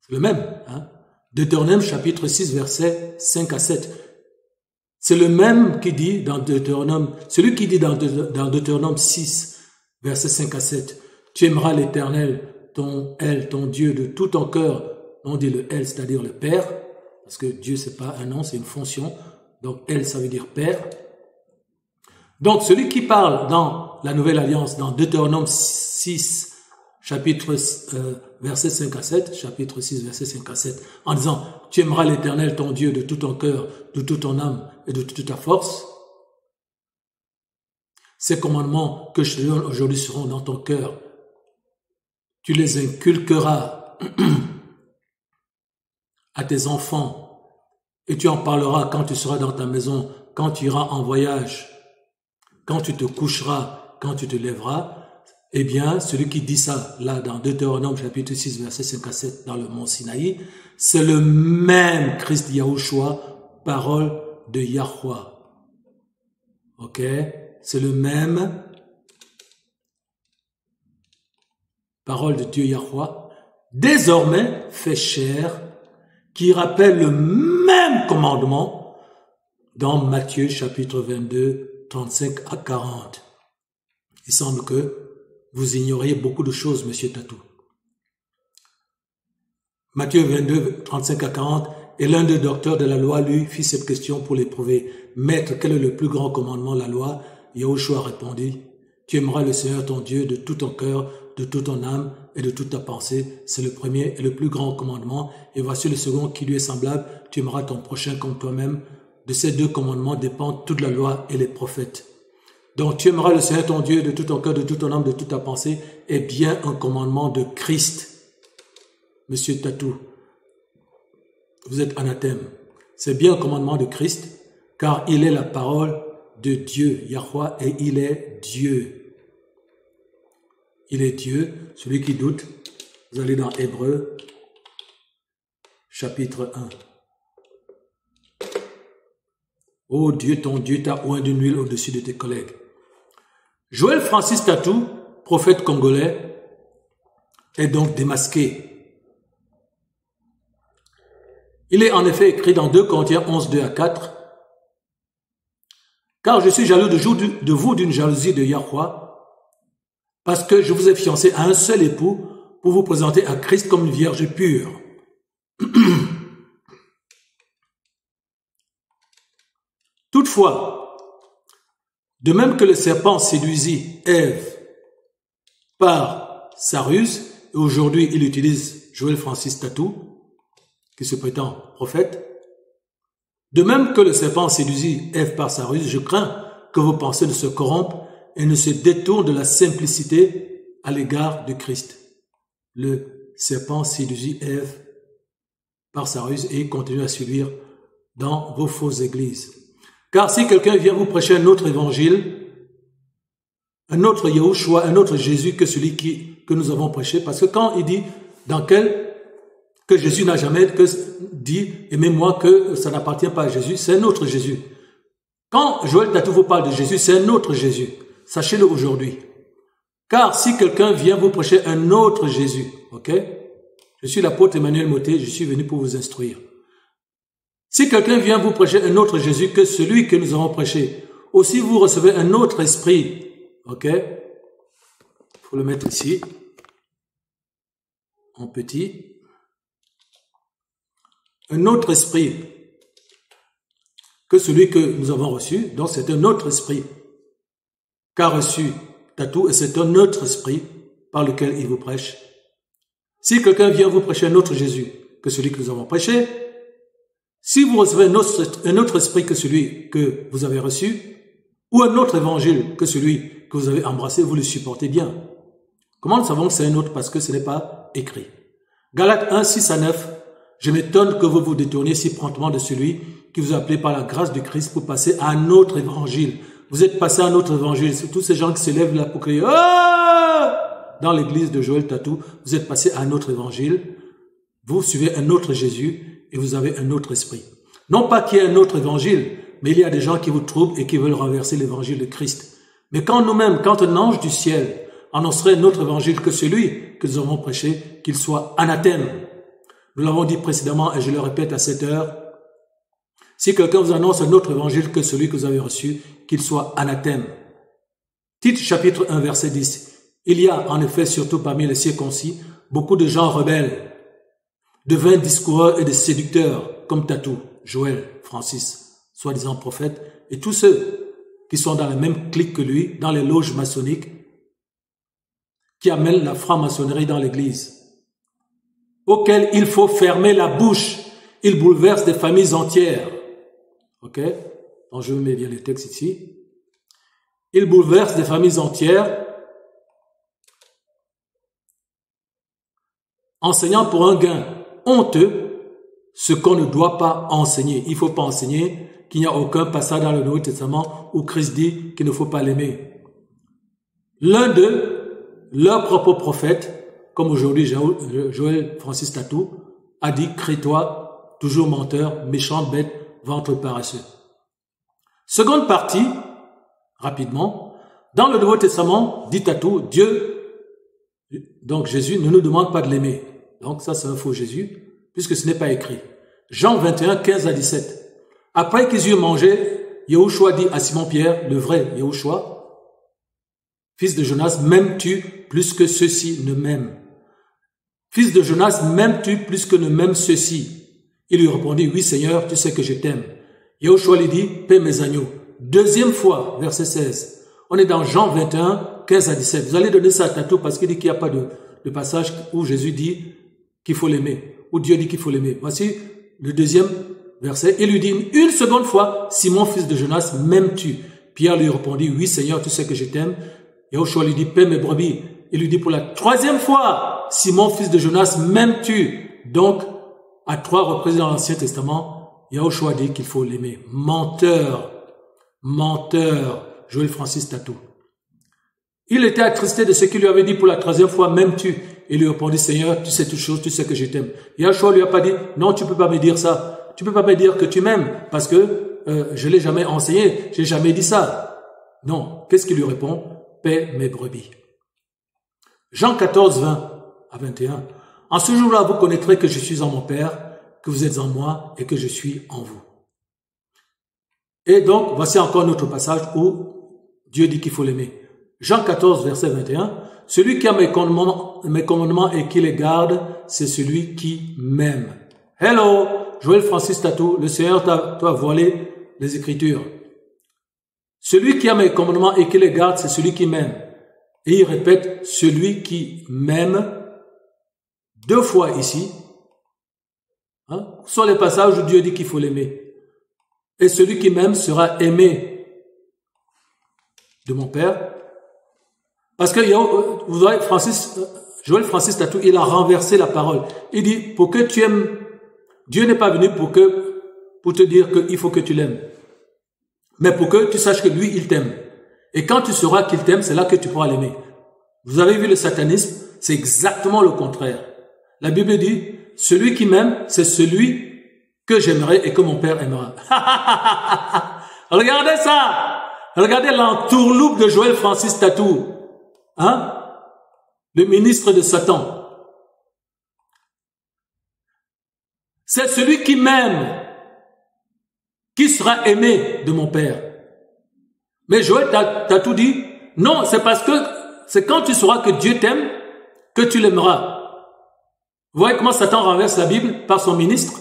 C'est le même. Hein? Deutéronome chapitre 6, versets 5 à 7. C'est le même qui dit dans Deutéronome, celui qui dit dans Deutéronome 6, versets 5 à 7, « Tu aimeras l'Éternel, ton Dieu, de tout ton cœur. » On dit le El, c'est-à-dire le Père, parce que Dieu, c'est pas un nom, c'est une fonction. Donc, El, ça veut dire Père. Donc, celui qui parle dans la Nouvelle Alliance, dans Deutéronome 6, chapitre verset 5 à 7, chapitre 6, verset 5 à 7, en disant, tu aimeras l'Éternel, ton Dieu, de tout ton cœur, de toute ton âme et de toute ta force. Ces commandements que je te donne aujourd'hui seront dans ton cœur. Tu les inculqueras à tes enfants et tu en parleras quand tu seras dans ta maison, quand tu iras en voyage, quand tu te coucheras, quand tu te lèveras. Eh bien, celui qui dit ça, là, dans Deutéronome chapitre 6, verset 5 à 7, dans le mont Sinaï, c'est le même Christ Yahushua, parole de Yahweh. Ok? C'est le même parole de Dieu Yahweh, désormais fait chair, qui rappelle le même commandement dans Matthieu chapitre 22, 35 à 40. Il semble que vous ignoriez beaucoup de choses, monsieur Tatou. Matthieu 22, 35 à 40, et l'un des docteurs de la loi lui fit cette question pour l'éprouver. Maître, quel est le plus grand commandement de la loi? Yahushua répondit, tu aimeras le Seigneur ton Dieu de tout ton cœur, de toute ton âme et de toute ta pensée. C'est le premier et le plus grand commandement. Et voici le second qui lui est semblable. Tu aimeras ton prochain comme toi-même. De ces 2 commandements dépendent toute la loi et les prophètes. Donc tu aimeras le Seigneur ton Dieu de tout ton cœur, de toute ton âme, de toute ta pensée, est bien un commandement de Christ. Monsieur Tatou, vous êtes anathème. C'est bien un commandement de Christ, car il est la parole de Dieu, Yahweh, et il est Dieu. Il est Dieu. Celui qui doute, vous allez dans Hébreux, chapitre 1. Ô Dieu, ton Dieu t'a oint d'une huile au-dessus de tes collègues. Joël Francis Tatou, prophète congolais, est donc démasqué. Il est en effet écrit dans 2 Corinthiens 11, 2 à 4. Car je suis jaloux de vous d'une jalousie de Yahweh, parce que je vous ai fiancé à un seul époux pour vous présenter à Christ comme une vierge pure. Toutefois, de même que le serpent séduisit Ève par sa ruse, et aujourd'hui il utilise Joël Francis Tatou, qui se prétend prophète, de même que le serpent séduisit Ève par sa ruse, je crains que vos pensées ne se corrompent et ne se détournent de la simplicité à l'égard de Christ. Le serpent séduisit Ève par sa ruse et continue à séduire dans vos fausses églises. Car si quelqu'un vient vous prêcher un autre évangile, un autre Yahushua, un autre Jésus que celui que nous avons prêché, parce que quand il dit dans quel que Jésus n'a jamais dit, aimez-moi, que ça n'appartient pas à Jésus, c'est un autre Jésus. Quand Joël Tatou vous parle de Jésus, c'est un autre Jésus. Sachez-le aujourd'hui. Car si quelqu'un vient vous prêcher un autre Jésus, ok? Je suis l'apôtre Emmanuel Moté, je suis venu pour vous instruire. Si quelqu'un vient vous prêcher un autre Jésus que celui que nous avons prêché, aussi vous recevez un autre esprit, ok? Il faut le mettre ici, en petit. Un autre esprit que celui que nous avons reçu, donc c'est un autre esprit qu'a reçu Tatou, et c'est un autre esprit par lequel il vous prêche. Si quelqu'un vient vous prêcher un autre Jésus que celui que nous avons prêché, si vous recevez un autre esprit que celui que vous avez reçu, ou un autre évangile que celui que vous avez embrassé, vous le supportez bien. Comment nous savons que c'est un autre? Parce que ce n'est pas écrit. Galates 1, 6 à 9. Je m'étonne que vous vous détourniez si promptement de celui qui vous a appelé par la grâce de Christ pour passer à un autre évangile. Vous êtes passé à un autre évangile. C'est tous ces gens qui se lèvent là pour crier ah! Dans l'église de Joël Tatou, vous êtes passé à un autre évangile. Vous suivez un autre Jésus et vous avez un autre esprit. Non pas qu'il y ait un autre évangile, mais il y a des gens qui vous troublent et qui veulent renverser l'évangile de Christ. Mais quand nous-mêmes, quand un ange du ciel annoncerait un autre évangile que celui que nous avons prêché, qu'il soit anathème. Nous l'avons dit précédemment et je le répète à cette heure. Si quelqu'un vous annonce un autre évangile que celui que vous avez reçu, qu'il soit anathème. Tite chapitre 1 verset 10. Il y a en effet surtout parmi les circoncis beaucoup de gens rebelles, de vains discoureurs et de séducteurs comme Tatou, Joël, Francis, soi-disant prophète, et tous ceux qui sont dans la même clique que lui, dans les loges maçonniques, qui amènent la franc-maçonnerie dans l'église, auquel il faut fermer la bouche. Il bouleverse des familles entières. Ok? Donc je mets bien les textes ici. Il bouleverse des familles entières, enseignant pour un gain honteux ce qu'on ne doit pas enseigner. Il ne faut pas enseigner qu'il n'y a aucun passage dans le Nouveau Testament où Christ dit qu'il ne faut pas l'aimer. L'un d'eux, leur propre prophète, comme aujourd'hui Joël Francis Tatou, a dit « Crée-toi, toujours menteur, méchante bête, ventre paresseux ». Seconde partie, rapidement, dans le Nouveau Testament, dit Tatou, Dieu, donc Jésus, ne nous demande pas de l'aimer. Donc ça c'est un faux Jésus, puisque ce n'est pas écrit. Jean 21, 15 à 17. Après qu'ils eurent mangé, Yahushua dit à Simon-Pierre, le vrai Yahushua, fils de Jonas, m'aimes-tu plus que ceux-ci ne m'aiment? Fils de Jonas, m'aimes-tu plus que ne m'aiment ceux-ci? Il lui répondit, oui Seigneur, tu sais que je t'aime. Yahushua lui dit, paie mes agneaux. Deuxième fois, verset 16. On est dans Jean 21, 15 à 17. Vous allez donner ça à Tatou parce qu'il dit qu'il n'y a pas de passage où Jésus dit qu'il faut l'aimer, où Dieu dit qu'il faut l'aimer. Voici le deuxième verset. Il lui dit une seconde fois, Simon, fils de Jonas, m'aimes-tu? Pierre lui répondit, oui Seigneur, tu sais que je t'aime. Yahushua lui dit, paie mes brebis. Il lui dit pour la troisième fois, Simon, fils de Jonas, m'aimes-tu? Donc, à 3 reprises dans l'Ancien Testament, Yahushua dit qu'il faut l'aimer. Menteur, menteur, Joël Francis Tatou. Il était attristé de ce qu'il lui avait dit pour la troisième fois, m'aimes-tu? Il lui répondit, Seigneur, tu sais toutes choses, tu sais que je t'aime. Yahushua lui a pas dit, non, tu peux pas me dire ça. Tu peux pas me dire que tu m'aimes parce que je l'ai jamais enseigné, j'ai jamais dit ça. Non, qu'est-ce qu'il lui répond? Paie mes brebis. Jean 14, 20 à 21. En ce jour-là, vous connaîtrez que je suis en mon Père, que vous êtes en moi et que je suis en vous. Et donc, voici encore un autre passage où Dieu dit qu'il faut l'aimer. Jean 14, verset 21. Celui qui a mes commandements et qui les garde, c'est celui qui m'aime. Hello, Joël Francis Tatou, le Seigneur t'a voilé les Écritures. Celui qui a mes commandements et qui les garde, c'est celui qui m'aime. Et il répète, celui qui m'aime, 2 fois ici. Ce sont les passages où Dieu dit qu'il faut l'aimer. Et celui qui m'aime sera aimé de mon Père. Parce que vous voyez, Joël Francis Tatou, il a renversé la parole. Il dit, pour que tu aimes, Dieu n'est pas venu pour te dire qu'il faut que tu l'aimes. Mais pour que tu saches que lui, il t'aime. Et quand tu sauras qu'il t'aime, c'est là que tu pourras l'aimer. Vous avez vu le satanisme? C'est exactement le contraire. La Bible dit, celui qui m'aime, c'est celui que j'aimerai et que mon Père aimera. Regardez ça. Regardez l'entourloupe de Joël Francis Tatou. Hein? Le ministre de Satan. C'est celui qui m'aime qui sera aimé de mon Père. Mais Joël Tatou dit, non, c'est parce que c'est quand tu sauras que Dieu t'aime que tu l'aimeras. Vous voyez comment Satan renverse la Bible par son ministre?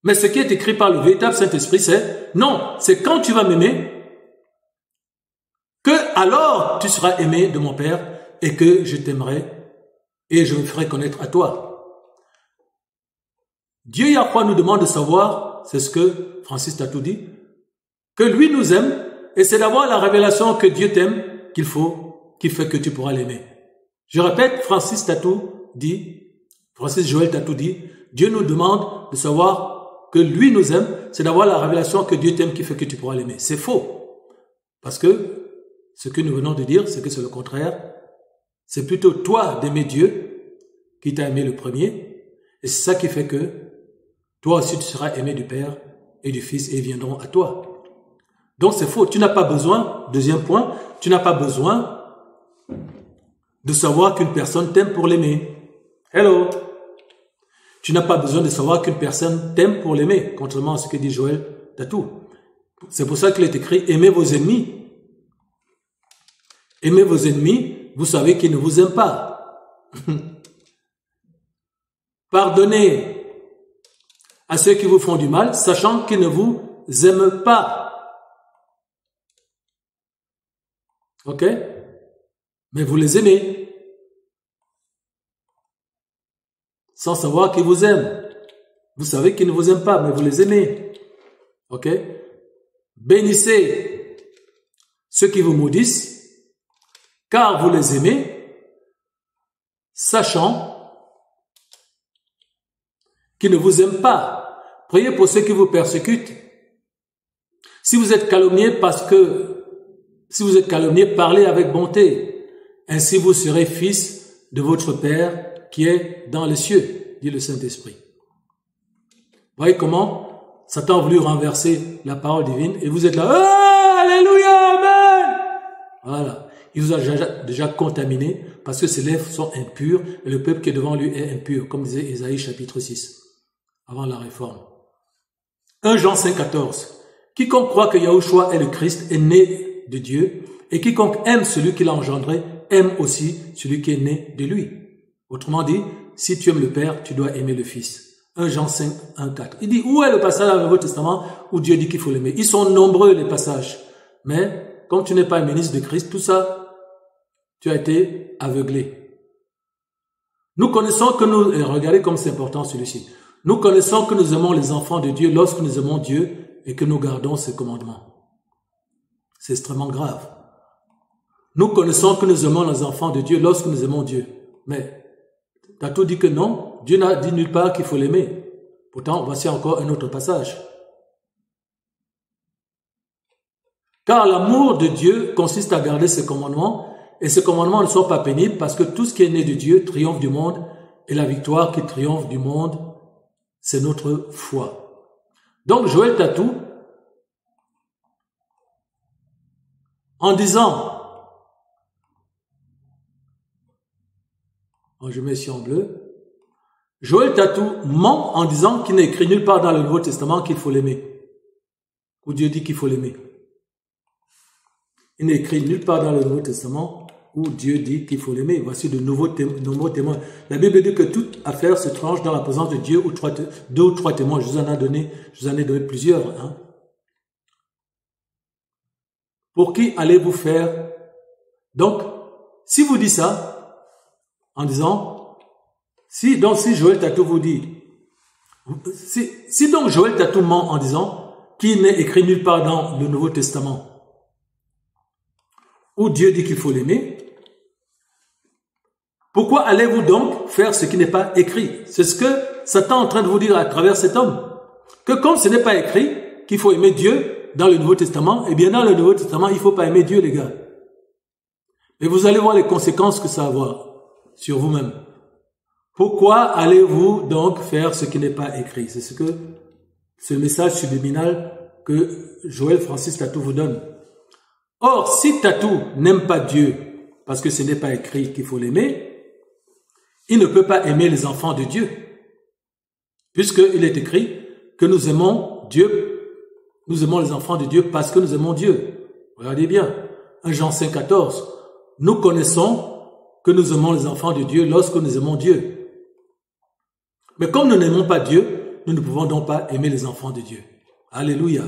Mais ce qui est écrit par le véritable Saint-Esprit, c'est, non, c'est quand tu vas m'aimer que alors tu seras aimé de mon Père et que je t'aimerai et je me ferai connaître à toi. Dieu Yahweh nous demande de savoir, c'est ce que Francis Tatou dit, que lui nous aime et c'est d'avoir la révélation que Dieu t'aime qui fait que tu pourras l'aimer. Je répète, Francis Joël Tatou dit, Dieu nous demande de savoir que lui nous aime, c'est d'avoir la révélation que Dieu t'aime qui fait que tu pourras l'aimer. C'est faux. Parce que ce que nous venons de dire, c'est que c'est le contraire. C'est plutôt toi d'aimer Dieu qui t'a aimé le premier. Et c'est ça qui fait que toi aussi tu seras aimé du Père et du Fils et ils viendront à toi. Donc c'est faux. Tu n'as pas besoin, deuxième point, tu n'as pas besoin de savoir qu'une personne t'aime pour l'aimer. Hello. Tu n'as pas besoin de savoir qu'une personne t'aime pour l'aimer, contrairement à ce que dit Joël Tatou. C'est pour ça qu'il est écrit « Aimez vos ennemis ». Aimez vos ennemis, vous savez qu'ils ne vous aiment pas. Pardonnez à ceux qui vous font du mal, sachant qu'ils ne vous aiment pas. Ok? Mais vous les aimez. Sans savoir qu'ils vous aiment. Vous savez qu'ils ne vous aiment pas, mais vous les aimez. Ok? Bénissez ceux qui vous maudissent, car vous les aimez, sachant qu'ils ne vous aiment pas. Priez pour ceux qui vous persécutent. Si vous êtes calomnié parlez avec bonté. Ainsi vous serez fils de votre Père qui est dans les cieux, dit le Saint-Esprit. Vous voyez comment Satan a voulu renverser la parole divine et vous êtes là, oh, alléluia, amen. Voilà. Il vous a déjà contaminé parce que ses lèvres sont impures et le peuple qui est devant lui est impur, comme disait Ésaïe chapitre 6, avant la réforme. 1 Jean 5,14. Quiconque croit que Yahushua est le Christ est né de Dieu et quiconque aime celui qui l'a engendré aime aussi celui qui est né de lui. Autrement dit, si tu aimes le Père, tu dois aimer le Fils. 1 Jean 5, 1, 4. Il dit, où est le passage dans le Nouveau Testament où Dieu dit qu'il faut l'aimer? Ils sont nombreux les passages. Mais, comme tu n'es pas un ministre de Christ, tout ça, tu as été aveuglé. Nous connaissons que nous, et regardez comme c'est important celui-ci, nous connaissons que nous aimons les enfants de Dieu lorsque nous aimons Dieu et que nous gardons ses commandements. C'est extrêmement grave. Nous connaissons que nous aimons les enfants de Dieu lorsque nous aimons Dieu. Mais, Tatou dit que non, Dieu n'a dit nulle part qu'il faut l'aimer. Pourtant, voici encore un autre passage. Car l'amour de Dieu consiste à garder ses commandements, et ces commandements ne sont pas pénibles parce que tout ce qui est né de Dieu triomphe du monde, et la victoire qui triomphe du monde, c'est notre foi. Donc Joël Tatou, en disant, je mets ici en bleu, Joël Tatou ment en disant qu'il n'est écrit nulle part dans le Nouveau Testament qu'il faut l'aimer, où Dieu dit qu'il faut l'aimer. Il n'est écrit nulle part dans le Nouveau Testament où Dieu dit qu'il faut l'aimer. Voici de nombreux témoins. La Bible dit que toute affaire se tranche dans la présence de Dieu ou deux ou trois témoins. Je vous en ai donné plusieurs. Hein. Pour qui allez-vous faire? Donc, si vous dites ça, en disant, si Joël Tatou vous dit, si donc Joël Tatou ment en disant qu'il n'est écrit nulle part dans le Nouveau Testament où Dieu dit qu'il faut l'aimer, pourquoi allez-vous donc faire ce qui n'est pas écrit? C'est ce que Satan est en train de vous dire à travers cet homme. Que comme ce n'est pas écrit qu'il faut aimer Dieu dans le Nouveau Testament, eh bien dans le Nouveau Testament, il ne faut pas aimer Dieu, les gars. Et vous allez voir les conséquences que ça va avoir sur vous-même. Pourquoi allez-vous donc faire ce qui n'est pas écrit? C'est ce message subliminal que Joël Francis Tatou vous donne. Or, si Tatou n'aime pas Dieu, parce que ce n'est pas écrit qu'il faut l'aimer, il ne peut pas aimer les enfants de Dieu, puisqu'il est écrit que nous aimons Dieu, nous aimons les enfants de Dieu parce que nous aimons Dieu. Regardez bien, 1 Jean 5,14, nous connaissons que nous aimons les enfants de Dieu lorsque nous aimons Dieu. Mais comme nous n'aimons pas Dieu, nous ne pouvons donc pas aimer les enfants de Dieu. Alléluia.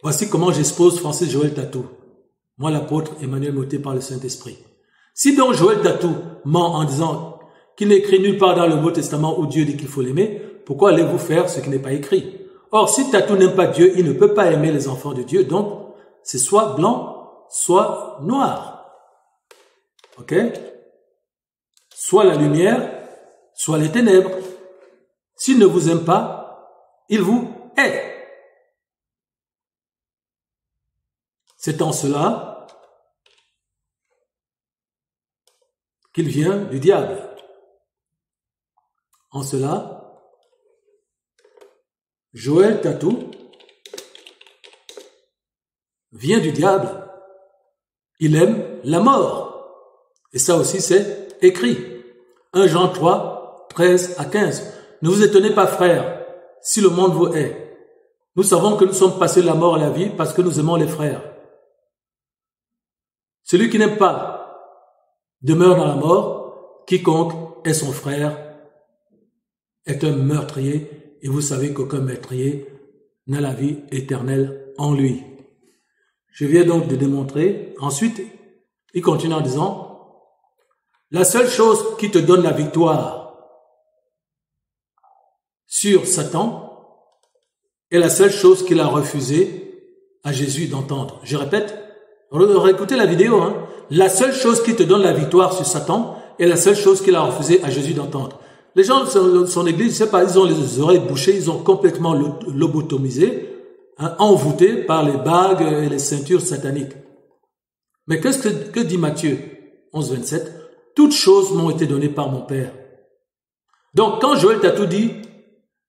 Voici comment j'expose Francis Joël Tatou, moi l'apôtre Emmanuel Mottet par le Saint-Esprit. Si donc Joël Tatou ment en disant qu'il n'est écrit nulle part dans le Nouveau Testament où Dieu dit qu'il faut l'aimer, pourquoi allez-vous faire ce qui n'est pas écrit? Or, si Tatou n'aime pas Dieu, il ne peut pas aimer les enfants de Dieu, donc c'est soit blanc, soit noir. Ok? Soit la lumière, soit les ténèbres. S'il ne vous aime pas, il vous hait. C'est en cela qu'il vient du diable. En cela, Joël Tatou vient du diable. Il aime la mort. Et ça aussi, c'est écrit. 1 Jean 3, 13 à 15. Ne vous étonnez pas, frères, si le monde vous hait. Nous savons que nous sommes passés de la mort à la vie parce que nous aimons les frères. Celui qui n'aime pas demeure dans la mort. Quiconque est son frère est un meurtrier. Et vous savez qu'aucun meurtrier n'a la vie éternelle en lui. Je viens donc de démontrer. Ensuite, il continue en disant, la seule chose qui te donne la victoire sur Satan est la seule chose qu'il a refusé à Jésus d'entendre. Je répète, réécoutez la vidéo. La seule chose qui te donne la victoire sur Satan est la seule chose qu'il a refusé à Jésus d'entendre. Les gens de son église, je sais pas, ils ont les oreilles bouchées, ils ont complètement lobotomisé, envoûtés par les bagues et les ceintures sataniques. Mais qu'est-ce que dit Matthieu 11, 27? Toutes choses m'ont été données par mon Père. Donc, quand Joël Tatou dit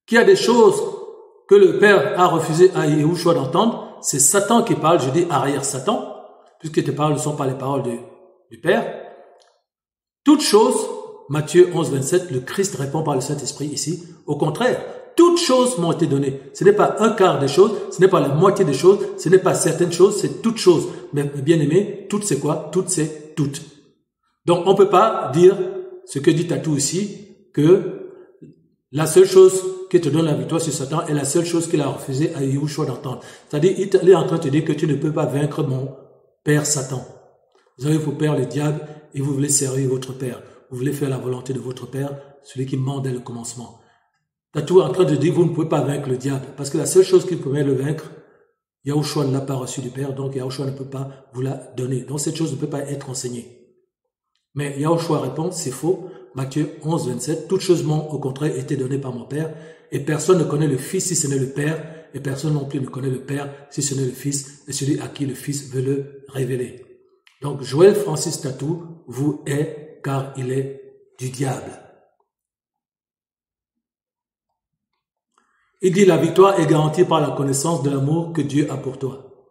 qu'il y a des choses que le Père a refusé à Yahushua d'entendre, c'est Satan qui parle, je dis arrière Satan, puisque tes paroles ne sont pas les paroles du Père. Toutes choses, Matthieu 11, 27, le Christ répond par le Saint-Esprit ici. Au contraire, toutes choses m'ont été données. Ce n'est pas un quart des choses, ce n'est pas la moitié des choses, ce n'est pas certaines choses, c'est toutes choses. Mais bien aimé, toutes c'est quoi? Toutes c'est toutes. Donc on ne peut pas dire ce que dit Tatou ici, que la seule chose qui te donne la victoire sur Satan est la seule chose qu'il a refusé à Yahushua d'entendre. C'est-à-dire, il est en train de te dire que tu ne peux pas vaincre mon père Satan. Vous avez vos pères le diable et vous voulez servir votre père. Vous voulez faire la volonté de votre père, celui qui ment dès le commencement. Tatou est en train de dire, vous ne pouvez pas vaincre le diable, parce que la seule chose qui pouvait le vaincre, Yahushua ne l'a pas reçu du Père, donc Yahushua ne peut pas vous la donner. Donc cette chose ne peut pas être enseignée. Mais Yahushua répond, c'est faux. Matthieu 11, 27, toutes choses m'ont au contraire été données par mon Père, et personne ne connaît le Fils si ce n'est le Père, et personne non plus ne connaît le Père si ce n'est le Fils, et celui à qui le Fils veut le révéler. Donc Joël Francis Tatou vous hait car il est du diable. Il dit la victoire est garantie par la connaissance de l'amour que Dieu a pour toi.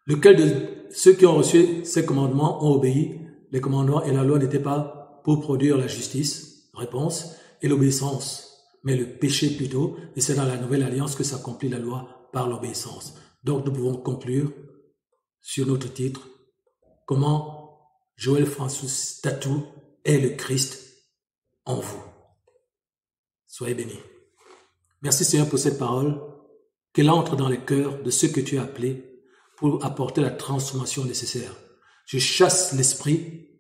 Lequel de ceux qui ont reçu ces commandements ont obéi? Les commandements et la loi n'étaient pas pour produire la justice, réponse, et l'obéissance, mais le péché plutôt, et c'est dans la nouvelle alliance que s'accomplit la loi par l'obéissance. Donc nous pouvons conclure sur notre titre, comment Joël Francis Tatou est le Christ en vous. Soyez bénis. Merci Seigneur pour cette parole, qu'elle entre dans les cœurs de ceux que tu as appelés pour apporter la transformation nécessaire. Je chasse l'esprit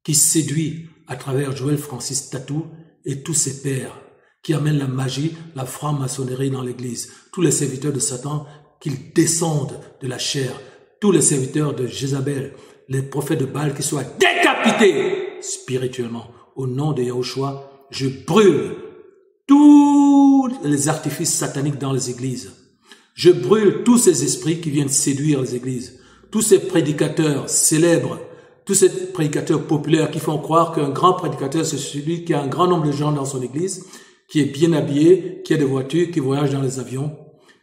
qui séduit à travers Joël Francis Tatou et tous ses pairs, qui amènent la magie, la franc-maçonnerie dans l'église, tous les serviteurs de Satan, qu'ils descendent de la chair, tous les serviteurs de Jézabel, les prophètes de Baal qui soient décapités spirituellement. Au nom de Yahushua, je brûle tous les artifices sataniques dans les églises. Je brûle tous ces esprits qui viennent séduire les églises. Tous ces prédicateurs célèbres tous ces prédicateurs populaires qui font croire qu'un grand prédicateur, c'est celui qui a un grand nombre de gens dans son église, qui est bien habillé, qui a des voitures, qui voyage dans les avions.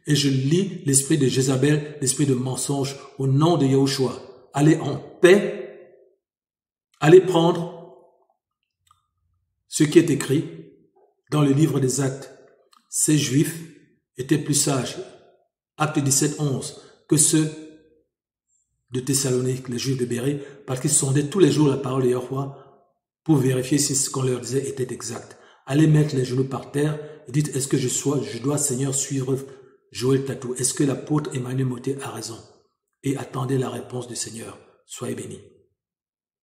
Et je lis l'esprit de Jézabel, l'esprit de mensonge, au nom de Yahushua. Allez en paix, allez prendre ce qui est écrit dans le livre des Actes. Ces Juifs étaient plus sages, Acte 17, 11, que ceux de Thessalonique, les Juifs de Béret, parce qu'ils sondaient tous les jours la parole de Yahushua pour vérifier si ce qu'on leur disait était exact. Allez mettre les genoux par terre et dites, est-ce que je dois, Seigneur, suivre Joël Tatou? Est-ce que l'apôtre Emmanuel Moté a raison? Et attendez la réponse du Seigneur. Soyez bénis.